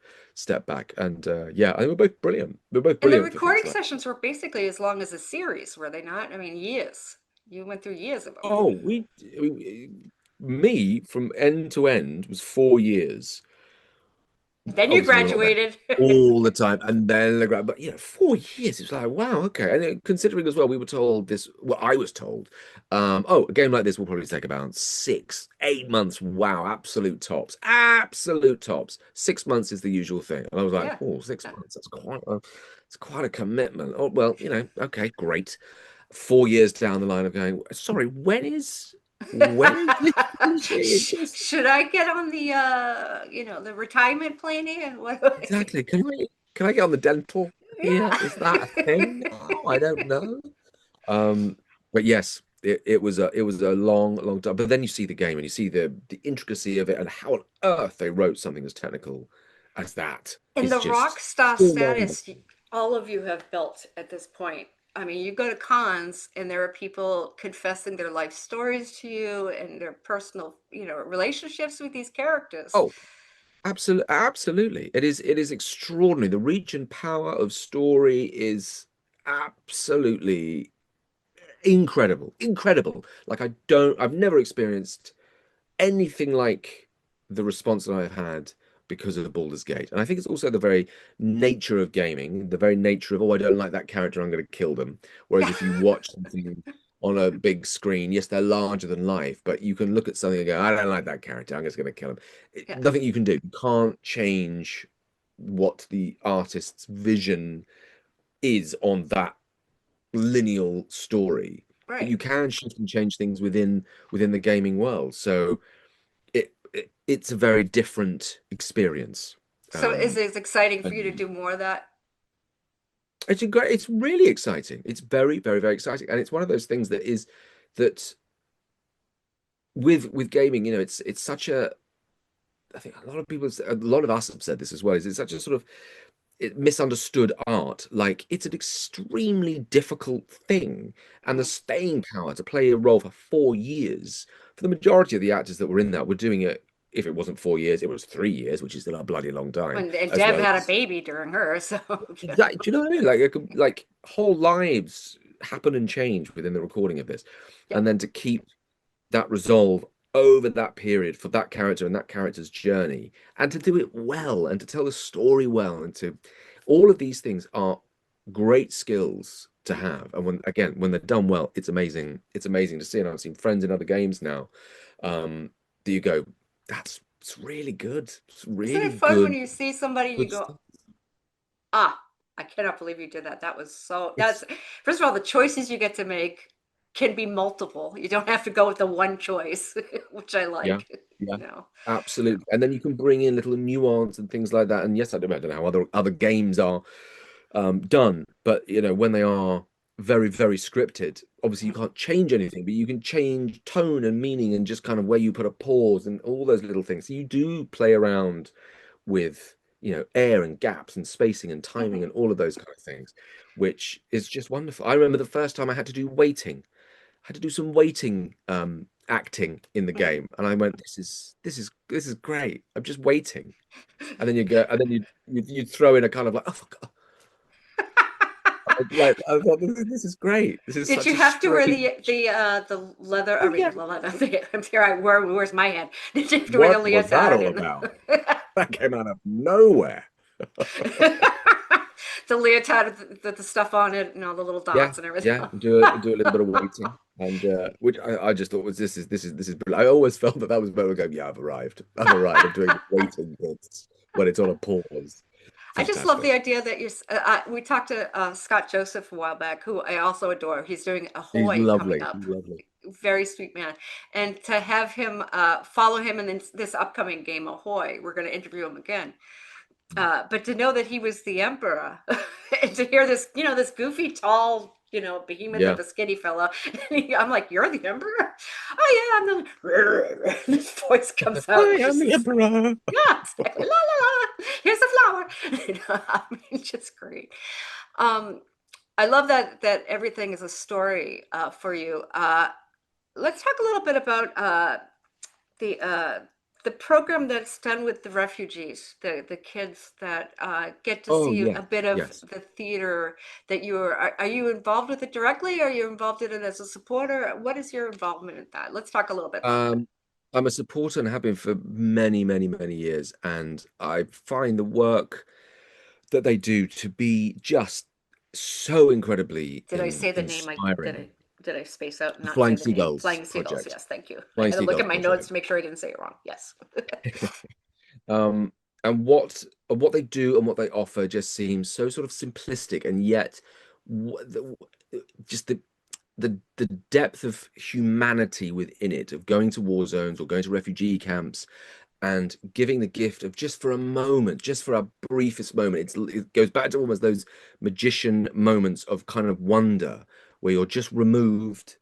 back. And yeah, I think we're both brilliant. We're both And the brilliant for things recording like sessions were basically as long as a series, were they not? I mean, years. You went through years of them. oh, me from end to end was 4 years. Then you Obviously, we're not there graduated. all the time, and then the grad, but 4 years. It's like wow, okay. And considering as well, we were told this. Well, I was told, oh, a game like this will probably take about 6, 8 months. Wow, absolute tops, absolute tops. 6 months is the usual thing, and I was like, Yeah. oh, 6 months. It's quite a commitment. Oh well, okay, great. 4 years down the line of going, sorry, when is this finishing? It just Should I get on the the retirement plan here? What? exactly. Can I get on the dental here? Is that a thing now? I don't know. Um, but yes, it was a long, long time. But then you see the game and you see the intricacy of it and how on earth they wrote something as technical as that In is the rock just star so mind. status all of you have built at this point. I mean, you go to cons and there are people confessing their life stories to you and their personal, relationships with these characters. Oh, absolutely, absolutely. It is extraordinary. The reach and power of story is absolutely incredible, incredible. Like I've never experienced anything like the response that I've had because of the Baldur's Gate. And I think it's also the very nature of gaming, the very nature of, oh, I don't like that character, I'm going to kill them. Whereas Yeah. if you watch something on a big screen, yes, they're larger than life, but you can look at something and go, I don't like that character, I'm just going to kill him. Yeah. Nothing you can do. You can't change what the artist's vision is on that lineal story, but Right. you can shift and change things within the gaming world. So it's a very different experience. So is Um, it exciting for you to and do more of that? it's really exciting. It's very, very, very exciting, and it's one of those things that with gaming, it's such a. I think a lot of us have said this as well. Is it's such a sort of misunderstood art. Like it's an extremely difficult thing, and the Mhm. staying power to play a role for 4 years. For the majority of the actors that were in that were doing it. If it wasn't 4 years, it was 3 years, which is still a bloody long time, And as Deb well had a as baby during her, so exactly. Do you know what I mean? Like whole lives happen and change within the recording of this, yeah. and then to keep that resolve over that period for that character and that character's journey, and to do it well, and to tell the story well, and to all of these things are great skills to Mhm. have. And when they're done well, it's amazing. It's amazing to see. And I've seen friends in other games now, that you go, it's really good. It's Isn't really it fun when good, you see somebody and you good go, stuff. ah, I cannot believe you did that. That's It's first of all, the choices you get to make can be multiple. You don't have to go with the one choice, which I Yeah, like, yeah, you know. absolutely. And then you can bring in little nuance and things like that. And yes, I don't know how other games are done, but when they are very, very scripted, obviously you Mhm. can't change anything, but you can change tone and meaning and just kind of where you put a pause and all those little things. So you do play around with air and gaps and spacing and timing Mhm. and all of those kind of things, which is just wonderful. I remember the first time I had to do waiting. Had to do some waiting acting in the Mhm. game, and I went, this is great. I'm just waiting, and then you go, and then you throw in a kind of like, oh, fuck. Like I thought, this is great. This is Did such you a have to wear strange. the leather? I Oh mean, yeah, the leather. I'm here. Where's my head? Did you have to wear the what was that leotard all and about? That came out of nowhere. the leotard with the stuff on it and all the little Yeah, dots and everything. yeah. Do a little bit of waiting, and which I just thought was this is brilliant. I always felt that was better. Go, yeah, I've arrived. I've arrived. I'm doing the waiting bits when it's on a pause. I just love the Fantastic. idea that we talked to Scott Joseph a while back, who I also adore. He's doing a He's Hoy coming lovely. up. He's lovely. Very sweet man. And to have him follow him in this upcoming game, Ahoy, we're going to interview him again. But to know that he was the emperor, and to hear this, this goofy, tall, behemoth Yeah. of a skinny fella, I'm like, you're the emperor? Oh yeah, I'm the. This voice comes out. I am the emperor. Yeah, exactly. La la la. Here's the flower. I mean, just great. I love that everything is a story for you. Let's talk a little bit about the uh, the program that's done with the refugees, the kids that get to Oh see yeah. a bit of Yes. the theater that are you involved with it directly? Are you involved in it as a supporter? What is your involvement in that? Let's talk a little bit about that. I'm a supporter and have been for many, many, many years, and I find the work that they do to be just so incredibly Did I say the name? inspiring. Did I space out and The not say Flying the name? Seagulls Flying Seagulls. project. Yes, thank you. I Flying had to look at Seagulls my notes project. to make sure I didn't say it wrong. Yes. Um, and what they do and what they offer just seems so sort of simplistic, and yet just the depth of humanity within it, of going to war zones or going to refugee camps and giving the gift of just for a moment, just for a briefest moment. It goes back to almost those magician moments of kind of wonder where you're just removed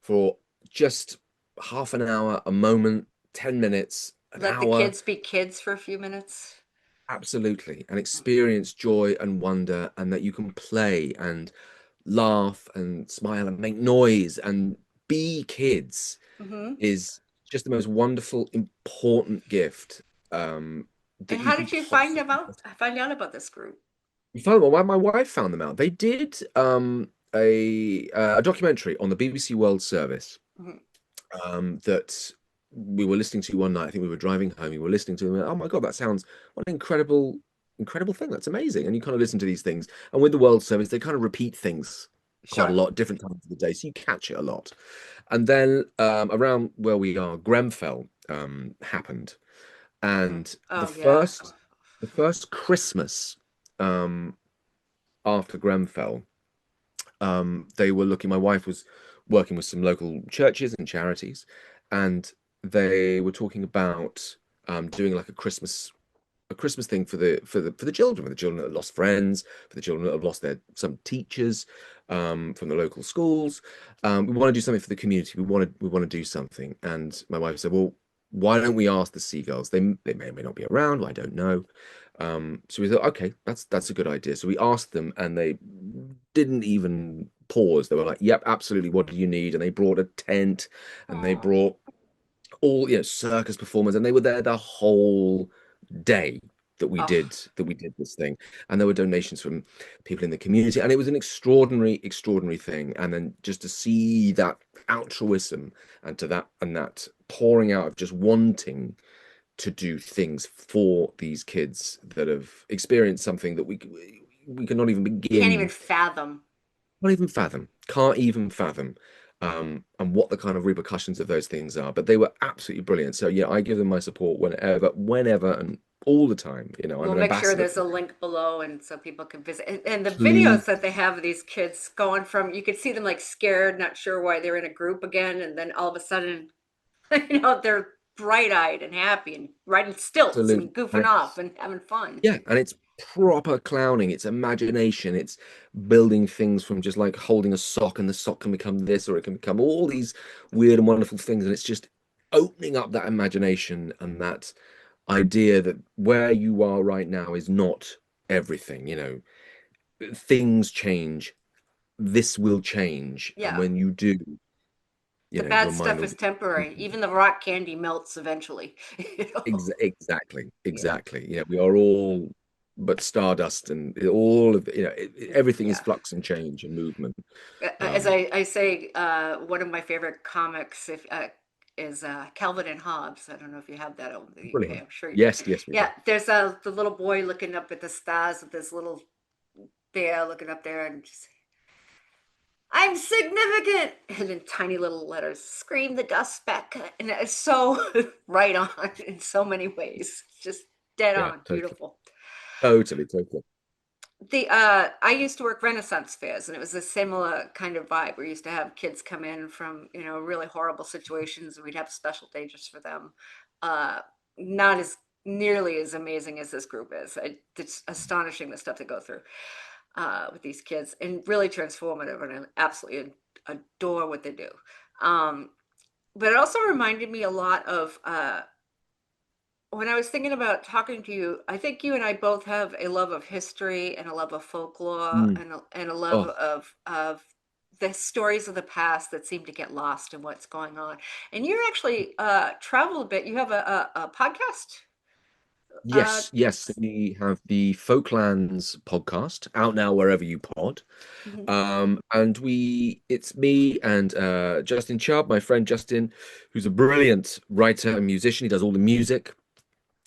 for just half an hour, a moment, 10 minutes, an Let the hour. kids be kids for a few minutes. Absolutely. And experience joy and wonder, and that you can play and laugh and smile and make noise and be kids Hmm. is just the most wonderful, important gift And that you how can did you possibly. find out about this group? Well, my wife found them out. They did a documentary on the BBC World Service Hmm. that we were listening to one night. I think we were driving home. We were listening to them. Oh my God, that sounds what an incredible thing. That's amazing. And you kind of listen to these things. And with the World Service, they kind of repeat things quite a Sure. lot, different times of the day, so you catch it a lot. And then around where we are, Grenfell happened, and Oh yeah. the first Christmas um, after Grenfell, they were looking. My wife was working with some local churches and charities, and they were talking about doing like a Christmas thing for the children that have lost friends, for the children that have lost some teachers from the local schools. We want to do something for the community. We want to do something. And my wife said, "Well, why don't we ask the seagulls? They may or may not be around. I don't know." So we thought, okay, that's a good idea. So we asked them, and they didn't even pause. They were like, "Yep, absolutely. What do you need?" And they brought a tent, and they Oh, brought all circus performers, and they were there the whole day oh, that we did this thing. And there were donations from people in the community, and it was an extraordinary thing. And then just to see that altruism and that pouring out of just wanting to do things for these kids that have experienced something that we cannot even can't even begin, fathom. can't even fathom, and what the kind of repercussions of those things are. But they were absolutely brilliant. So yeah, I give them my support whenever, and all the time. I'm We'll an make sure ambassador there's for a them. link below, and so people can visit. And the Please, videos that they have of these kids going from, you could see them like scared, not sure why they're in a group again, and then all of a sudden, they're bright-eyed and happy and riding stilts absolutely. and goofing off and having fun. Yeah, and it's proper clowning. It's imagination. It's building things from just like holding a sock, and the sock can become this, or it can become all these weird and wonderful things. And it's just opening up that imagination and that idea that where you are right now is not everything. Things change. This will change, and Yeah. when you do, The your bad mind stuff will is be. temporary. Even the rock candy melts eventually. Exactly, Yeah. exactly. We are all but stardust, and all of everything is Yeah. flux and change and movement. As Um, I say, one of my favorite comics is Calvin and Hobbes. I don't know if you have that over the UK. Brilliant. I'm sure you do. Yes, yes, we do. Yeah, there's the little boy looking up at the stars with this little there looking up there and just, I'm significant, and in tiny little letters, scream the dust speck. And it's so right on in so many ways. Just dead Yeah, on, totally, beautiful. totally, totally. I used to work Renaissance fairs, and it was a similar kind of vibe. We used to have kids come in from, really horrible situations, and we'd have a special day just for them. Uh, Not as nearly as amazing as this group is. It's astonishing the stuff they go through with these kids, and really transformative, and I absolutely adore what they do. Um, but it also reminded me a lot of when I was thinking about talking to you. I think you and I both have a love of history and a love of folklore Mm. and a love Oh, of the stories of the past that seem to get lost in what's going on. And you actually travel a bit. You have a podcast. Uh, yes, yes. We have the Folklands podcast out now wherever you pod. mhm, And it's me and Justin Chubb, my friend Justin, who's a brilliant writer and musician. He does all the music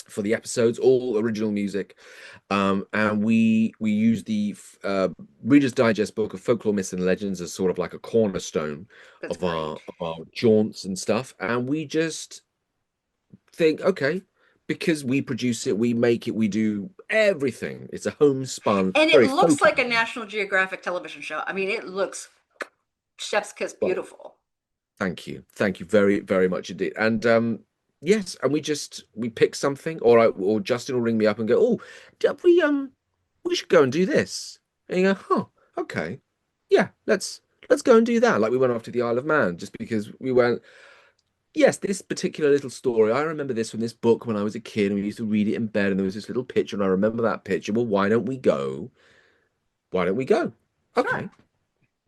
for the episodes, all original music. And we use the Reader's Digest book of Folklore Myths and Legends as sort of like a cornerstone that's of great. our jaunts and stuff. And we just think, okay, because we produce it, we make it, we do everything. It's a homespun, And it very looks focused. like a National Geographic television show. I mean, it looks chef's kiss Well, beautiful. thank you very, very much indeed. And yes, and we pick something, or Justin will ring me up and go, oh, we should go and do this. And you go, huh, okay, yeah, let's go and do that. Like we went off to the Isle of Man just because we went. Yes, this particular little story. I remember this from this book when I was a kid, and we used to read it in bed, and there was this little picture, and I remember that picture. Well, why don't we go? Why don't we go? Sure. Okay,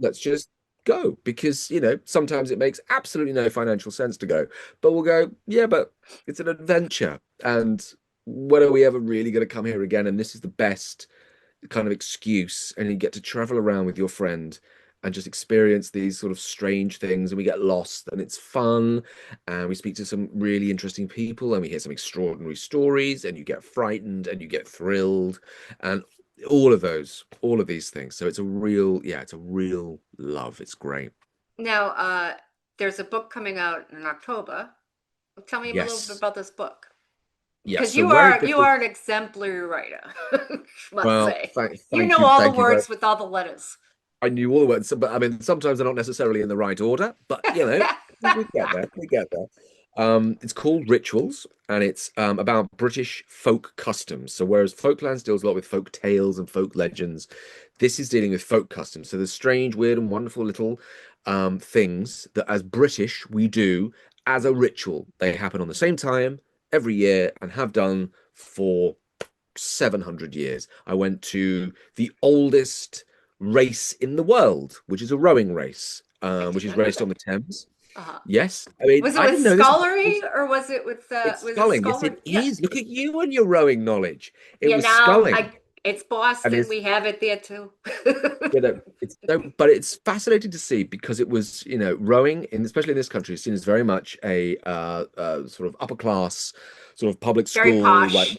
let's just go because sometimes it makes absolutely no financial sense to go, but we'll go. Yeah, but it's an adventure, and when are we ever really going to come here again? And this is the best kind of excuse, and you get to travel around with your friend and just experience these sort of strange things, and we get lost, and it's fun, and we speak to some really interesting people, and we hear some extraordinary stories, and you get frightened, and you get thrilled, and all of these things. So it's a real love. It's great. Now, there's a book coming out in October. Tell me a little bit Yes, about this book, yes. because So you where it are differs, an exemplary writer, must well, say. You thank know you, all the thank you very. words with all the letters. I knew all the words, but I mean, sometimes they're not necessarily in the right order, but we get there. We get there. It's called Rituals, and it's about British folk customs. So whereas Folklands deals a lot with folk tales and folk legends, this is dealing with folk customs. So there's strange, weird, and wonderful little things that as British we do as a ritual. They happen on the same time every year and have done for 700 years. I went to the oldest race in the world, which is a rowing race, I which did is not know raced on that. the Thames. Uh-huh. Yes, I mean, Was it I with didn't know this. scullery, or was it with It's was it sculling. Yes, scullery? it Yeah. is. Look at you and your rowing knowledge. It You was know, sculling, it's and Boston. We have it there too. it's no, but it's fascinating to see because it was, rowing in, especially in this country, is seen as very much a sort of upper class, sort of public Very school, like posh.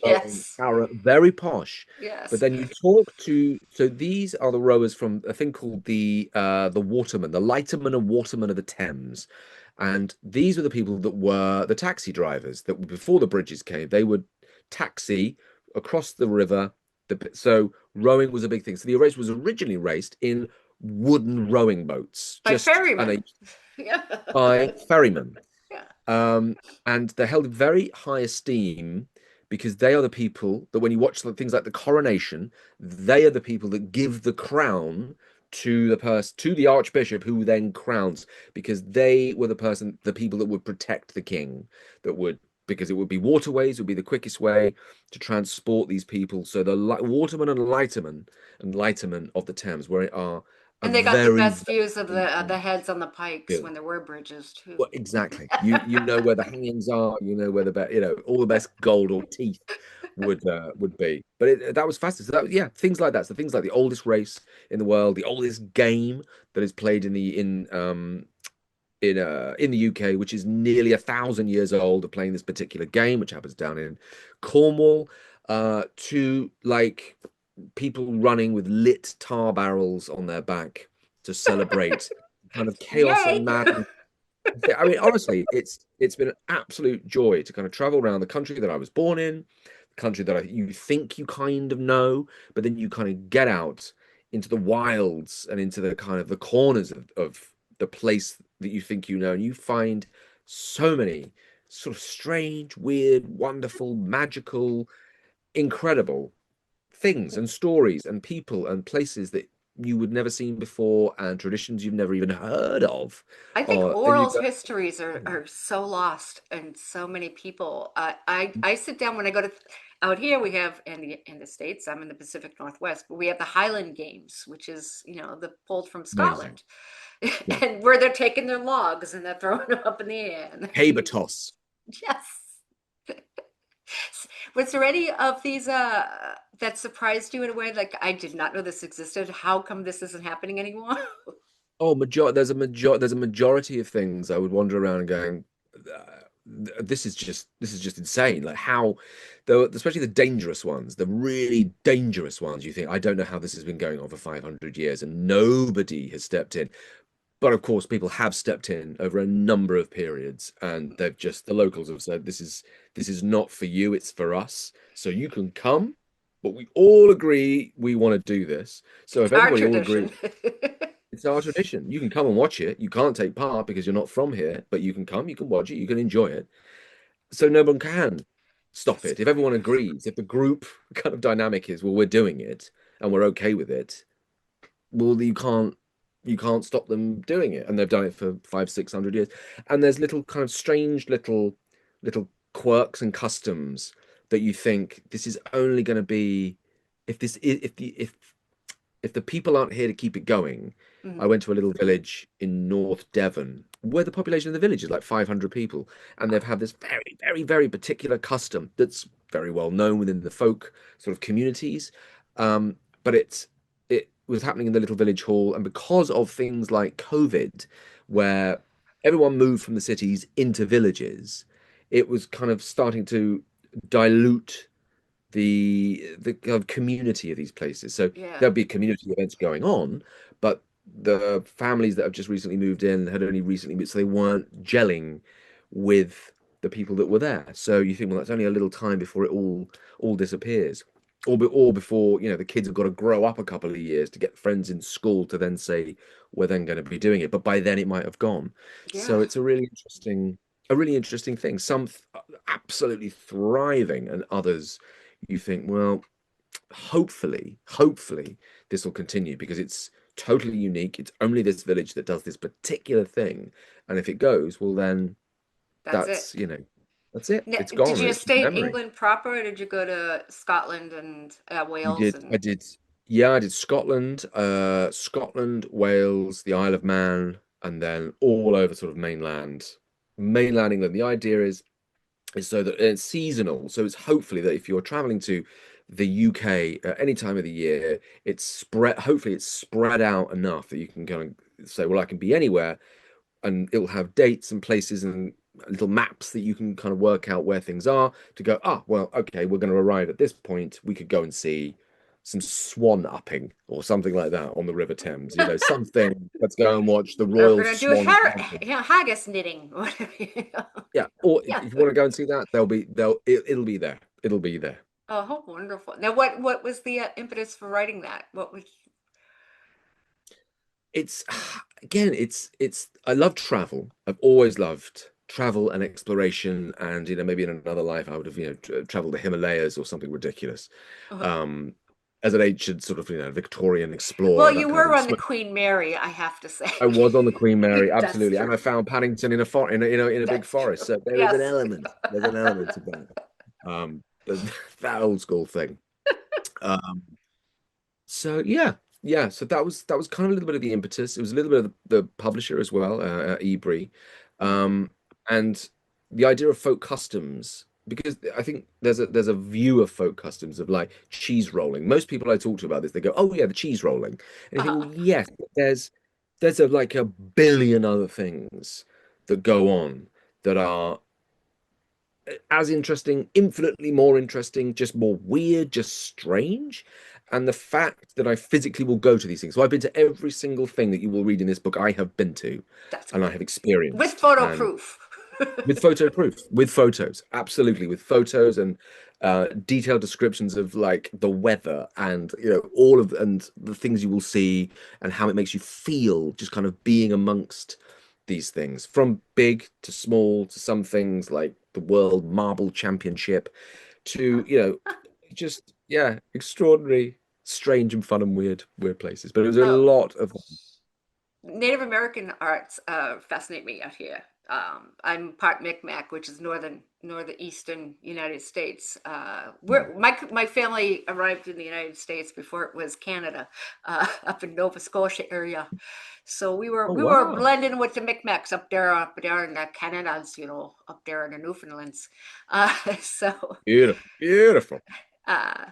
rowing, Yes. very posh. But Yes. then you talk to, so these are the rowers from a thing called the watermen, the lightermen and watermen of the Thames. And these were the people that were the taxi drivers that before the bridges came, they would taxi across the river. So rowing was a big thing. So the race was originally raced in wooden rowing boats, By just and ferryman. Yeah. by ferrymen. Yeah. Um, and they're held in very high esteem because they are the people that when you watch things like the coronation, they are the people that give the crown to the archbishop who then crowns because they were the people that would protect the king, that would because it would be waterways would be the quickest way to transport these people. So the watermen and lightermen of the Thames where it are a And they got the very, best views of very the heads on the pikes good. when there were bridges too. Well, exactly. You know where the hangings are. You know where the best, all the best gold or teeth would be. But that was fascinating. So yeah, things like that. So things like the oldest race in the world, the oldest game that is played in the UK, which is nearly 1,000 years old, of playing this particular game, which happens down in Cornwall, to like people running with lit tar barrels on their back to celebrate kind of chaos and Yay! madness. I mean, honestly, it's been an absolute joy to kind of travel around the country that I was born in, the country that you think you kind of know, but then you kind of get out into the wilds and into the kind of the corners of the place that you think you know, and you find so many sort of strange, weird, wonderful, magical, incredible things and stories and people and places that you would never seen before and traditions you've never even heard of. I think And you oral go, histories are so lost and so many people. I sit down when I go to out here. We have in the States. I'm in the Pacific Northwest, but we have the Highland Games, which is the pulled from amazing. Scotland, Yeah. and where they're taking their logs and they're throwing them up in the air. And Caber toss. yes. Was there any of these that surprised you in a way? Like I did not know this existed. How come this isn't happening anymore? Oh, there's a majority of things I would wander around and going, this is just insane. Like how, though, especially the dangerous ones, the really dangerous ones. You think I don't know how this has been going on for 500 years and nobody has stepped in. But of course, people have stepped in over a number of periods, and the locals have said this is not for you, it's for us. So you can come, but we all agree we want to do this. So It's if our everybody all agrees, tradition. it's our tradition. You can come and watch it. You can't take part because you're not from here, but you can come, you can watch it, you can enjoy it. So no one can stop That's it. If everyone agrees, if the group kind of dynamic is, well, we're doing it and we're okay with it, well, you can't stop them doing it. And they've done it for 500-600 years. And there's little kind of strange little quirks and customs that you think this is only going to be if this if the people aren't here to keep it going. I Mhm. went to a little village in North Devon where the population of the village is like 500 people, and they've had this very, very, very particular custom that's very well known within the folk sort of communities. But it was happening in the little village hall, and because of things like COVID, where everyone moved from the cities into villages, it was kind of starting to dilute the kind of community of these places. So Yeah, there'll be community events going on, but the families that have just recently moved in had only recently moved, so they weren't gelling with the people that were there. So you think, well, that's only a little time before it all disappears. Or before, the kids have got to grow up a couple of years to get friends in school to then say we're then going to be doing it. But by then it might have gone. yeah. So it's a really interesting thing. Some absolutely thriving, and others you think, well, hopefully this will continue because it's totally unique. It's only this village that does this particular thing. And if it goes, well, then That's it. that's it. It's Did gone. you It's stay in memory. England proper, or did you go to Scotland and We Wales did. I and did. Yeah, I did Scotland, Wales, the Isle of Man, and then all over sort of mainland England. The idea is so that it's seasonal. So it's hopefully that if you're traveling to the UK at any time of the year, hopefully it's spread out enough that you can kind of say, well, I can be anywhere, and it'll have dates and places and little maps that you can kind of work out where things are to go, well, okay, we're going to arrive at this point. We could go and see some swan upping or something like that on the River Thames, something. Let's go and watch the we're Royal gonna do Swan Jumping. haggis knitting, whatever. Yeah, or if Yeah. you want to go and see that, it'll be there. It'll be there. Oh, how wonderful. Now, what was the impetus for writing that? What was? It's again, it's I love travel. I've always loved travel and exploration, and maybe in another life I would have traveled the Himalayas or something ridiculous. Um, as an ancient sort of Victorian Well, explorer, that you kind of were thing. on the Queen Mary, I have to say. I was on the Queen Mary, That's absolutely, and true. I found Paddington in a for in a big That's forest. true. So there is an Yes. element. There's an element of that. That old school thing. Um, So yeah. So that was kind of a little bit of the impetus. It was a little bit of the publisher as well, Ebury, Mhm. um, and the idea of folk customs. Because I think there's a view of folk customs of like cheese rolling. Most people I talk to about this, they go, "Oh yeah, the cheese rolling," and you think, Uh-huh. "Well, yes, but there's like a billion other things that go on that are as interesting, infinitely more interesting, just more weird, just strange." and the fact that I physically will go to these things. So I've been to every single thing that you will read in this book. I have been to, That's and I great. have With experienced, photo and proof. with photo proof, with photos, absolutely, with photos and detailed descriptions of like the weather and all of and the things you will see and how it makes you feel just kind of being amongst these things, from big to small, to some things like the World Marble Championship to just extraordinary, strange and fun and weird places. But it was a Oh, lot of Native American arts fascinate me out here. I'm part Micmac, which is northeastern United States. My family arrived in the United States before it was Canada, up in Nova Scotia area. So we were oh we were wow, blending with the Micmacs up there in the Canadas, up there in the Newfoundlands. So beautiful, beautiful. uh,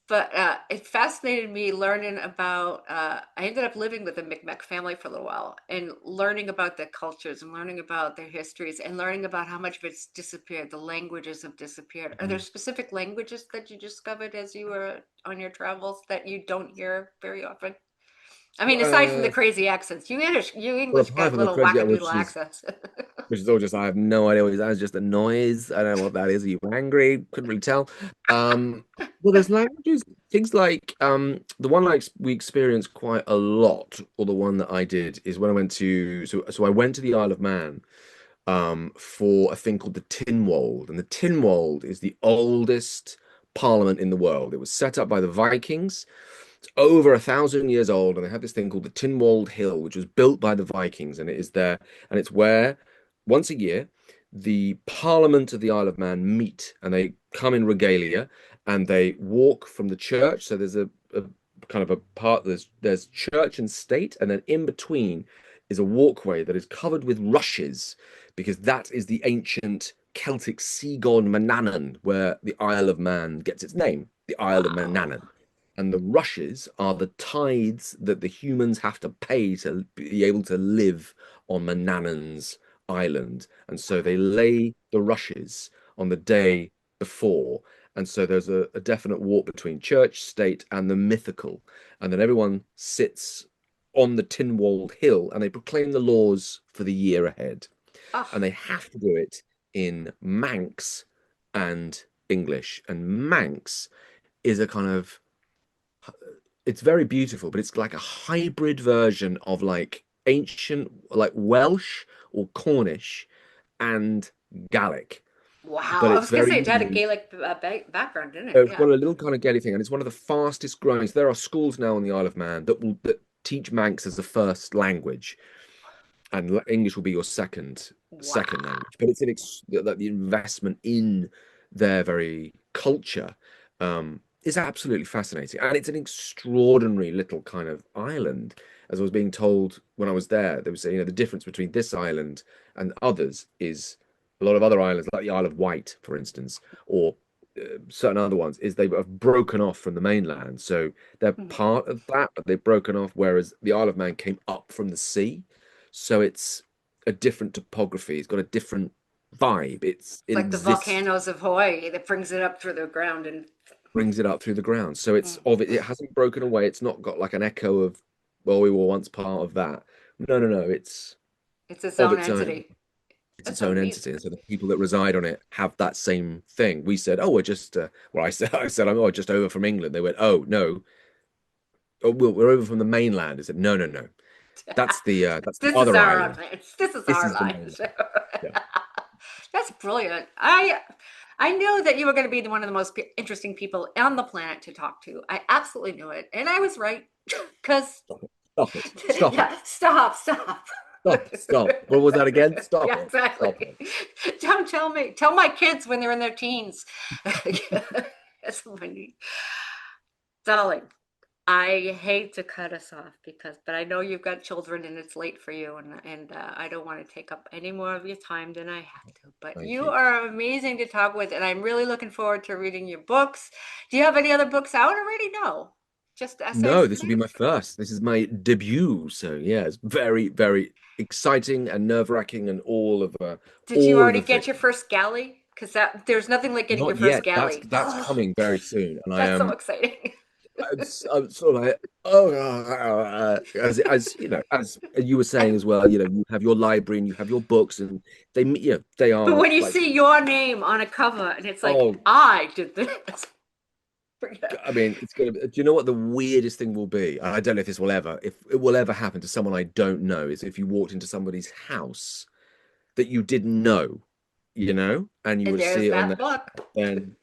but it fascinated me learning about. I ended up living with the Micmac family for a little while and learning about their cultures and learning about their histories and learning about how much of it's disappeared. The languages have disappeared. Are there specific languages that you discovered as you were on your travels that you don't hear very often? I mean, aside from the Uh, crazy accents, you well, English apart got from the little crazy, wackadoodle accents. which is all just I have no idea what it is. That's just a noise. I don't know what that is. Are you angry? Couldn't really tell. Um, well, there's languages, things like the one we experienced quite a lot, or the one that I did is when I went to so I went to the Isle of Man for a thing called the Tinwold, and the Tinwold is the oldest parliament in the world. It was set up by the Vikings. It's over 1,000 years old, and they have this thing called the Tinwald Hill, which was built by the Vikings, and it is there, and it's where once a year the Parliament of the Isle of Man meet, and they come in regalia, and they walk from the church. So there's a kind of a part there's church and state, and then in between is a walkway that is covered with rushes, because that is the ancient Celtic sea god Manannan, where the Isle of Man gets its name, the Isle of Wow. Manannan. And the rushes are the tides that the humans have to pay to be able to live on Manannan's island. And so they lay the rushes on the day before. And so there's a definite walk between church, state, and the mythical. And then everyone sits on the Tinwald Hill and they proclaim the laws for the year ahead. And Oh, they have to do it in Manx and English. And Manx is a kind of it's very beautiful, but it's like a hybrid version of like ancient, like Welsh or Cornish and Gaelic. wow. But I it's was gonna very say it had a easy. Gaelic background, didn't it? It's Yeah. got a little kind of Gaelic thing, and it's one of the fastest growing. So there are schools now on the Isle of Man that teach Manx as a first language, and English will be your second Wow. language. But it's that the investment in their very culture is absolutely fascinating, and it's an extraordinary little kind of island. As I was being told when I was there, they were saying, the difference between this island and others is a lot of other islands, like the Isle of Wight, for instance, or certain other ones, is they have broken off from the mainland. So they're Mhm. part of that, but they've broken off, whereas the Isle of Man came up from the sea. So it's a different topography. It's got a different vibe. It's It like the exists, volcanoes of Hawaii that brings it up through the ground and brings it up through the ground. So it's mm, of it. It hasn't broken away. It's not got like an echo of, well, we were once part of that. No, no, no. It's it's its of own its own. entity. It's That's its own amazing. entity, and so the people that reside on it have that same thing. We said, "Oh, we're just," well, I said, "I'm just over from England." They went, "Oh no, oh, we're over from the mainland." I said, "No, no, no. That's the This is other our island. island. This is This our is the life. mainland." Yeah. That's brilliant. I knew that you were going to be one of the most interesting people on the planet to talk to. I absolutely knew it, and I was right. Because Stop it. Stop it. Stop it. yeah, stop. Stop it. Stop. What was that again? Stop Yeah, it. Stop exactly. it. Don't tell me. Tell my kids when they're in their teens. That's funny. Dolly, I hate to cut us off but I know you've got children and it's late for you, and I don't want to take up any more of your time than I have to. But Thank you you. are amazing to talk with, and I'm really looking forward to reading your books. Do you have any other books out already? No, just essays No, for this will be now. my first. This is my debut. So yeah, it's very, very exciting and nerve-wracking and Did you all of already the get things. your first galley? Because there's nothing like getting your Not first yet. galley. That's Oh, coming very soon. And I that's so am exciting. I'm sort of like, oh, as you know, as you were saying as well, you have your library and you have your books, and they But are when you like, see your name on a cover and it's like, oh, I did this. I mean, it's gonna. Do you know what the weirdest thing will be? And I don't know if it will ever happen to someone I don't know. Is if you walked into somebody's house that you didn't know, and you And would there's see it on that there, book.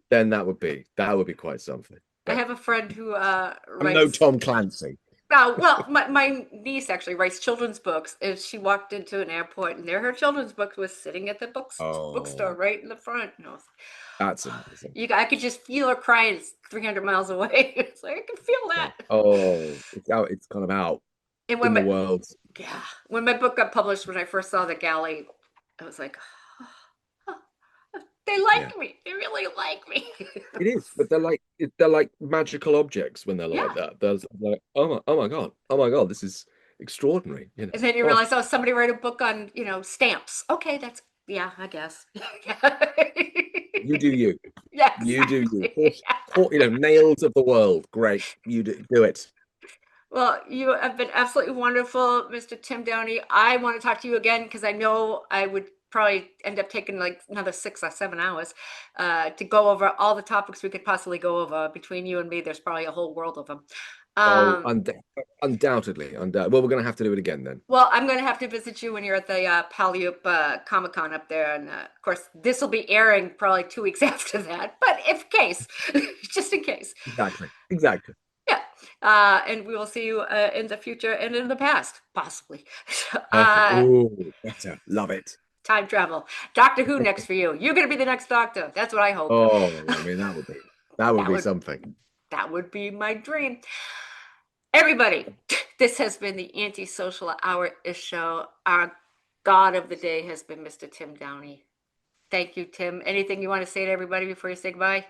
then that would be quite something. I But have a friend who I'm no writes. Tom Clancy. Well, my niece actually writes children's books, and she walked into an airport, and there her children's book was sitting at the bookstore Oh, right in the front. And I was, that's amazing. I could just feel her crying 300 miles away. It's like I can feel Yeah. that. Oh, it's out. It's kind of out And in the world. yeah, when my book got published, when I first saw the galley, I was like, they Yeah, like me. They really like me. it is. But they're like magical objects when they're like Yeah. that. They're like, oh my god, this is extraordinary. And then you Oh, realize, oh, somebody wrote a book on, stamps. Okay, that's, yeah, I guess. you do you. Yeah, You do you. exactly. Nails of the world. Great. You do it. Well, you have been absolutely wonderful, Mr. Tim Downie. I want to talk to you again because I know I would probably end up taking like another 6 or 7 hours to go over all the topics we could possibly go over. Between you and me, there's probably a whole world of them. Oh, Um, undoubtedly. Well, we're gonna have to do it again then. well, I'm going to have to visit you when you're at the Palyup Comic Con up there. And of course, this will be airing probably 2 weeks after that. But if case, just in case. Exactly. Yeah. And we will see you in the future and in the past, possibly. Perfect. uh, Oh, better. Love it. time travel. Doctor Who next for you. You're going to be the next Doctor. That's what I hope. Oh, I mean, that would That be would something. that would be my dream. Everybody, this has been the Anti-Social Hour-ish show. Our god of the day has been Mr. Tim Downie. Thank you, Tim. Anything you want to say to everybody before you say goodbye?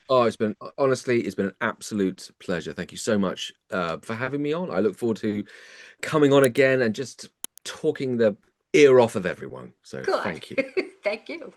Oh, it's been an absolute pleasure. Thank you so much for having me on. I look forward to coming on again and just talking the ear off of everyone. So Good. thank you. Thank you.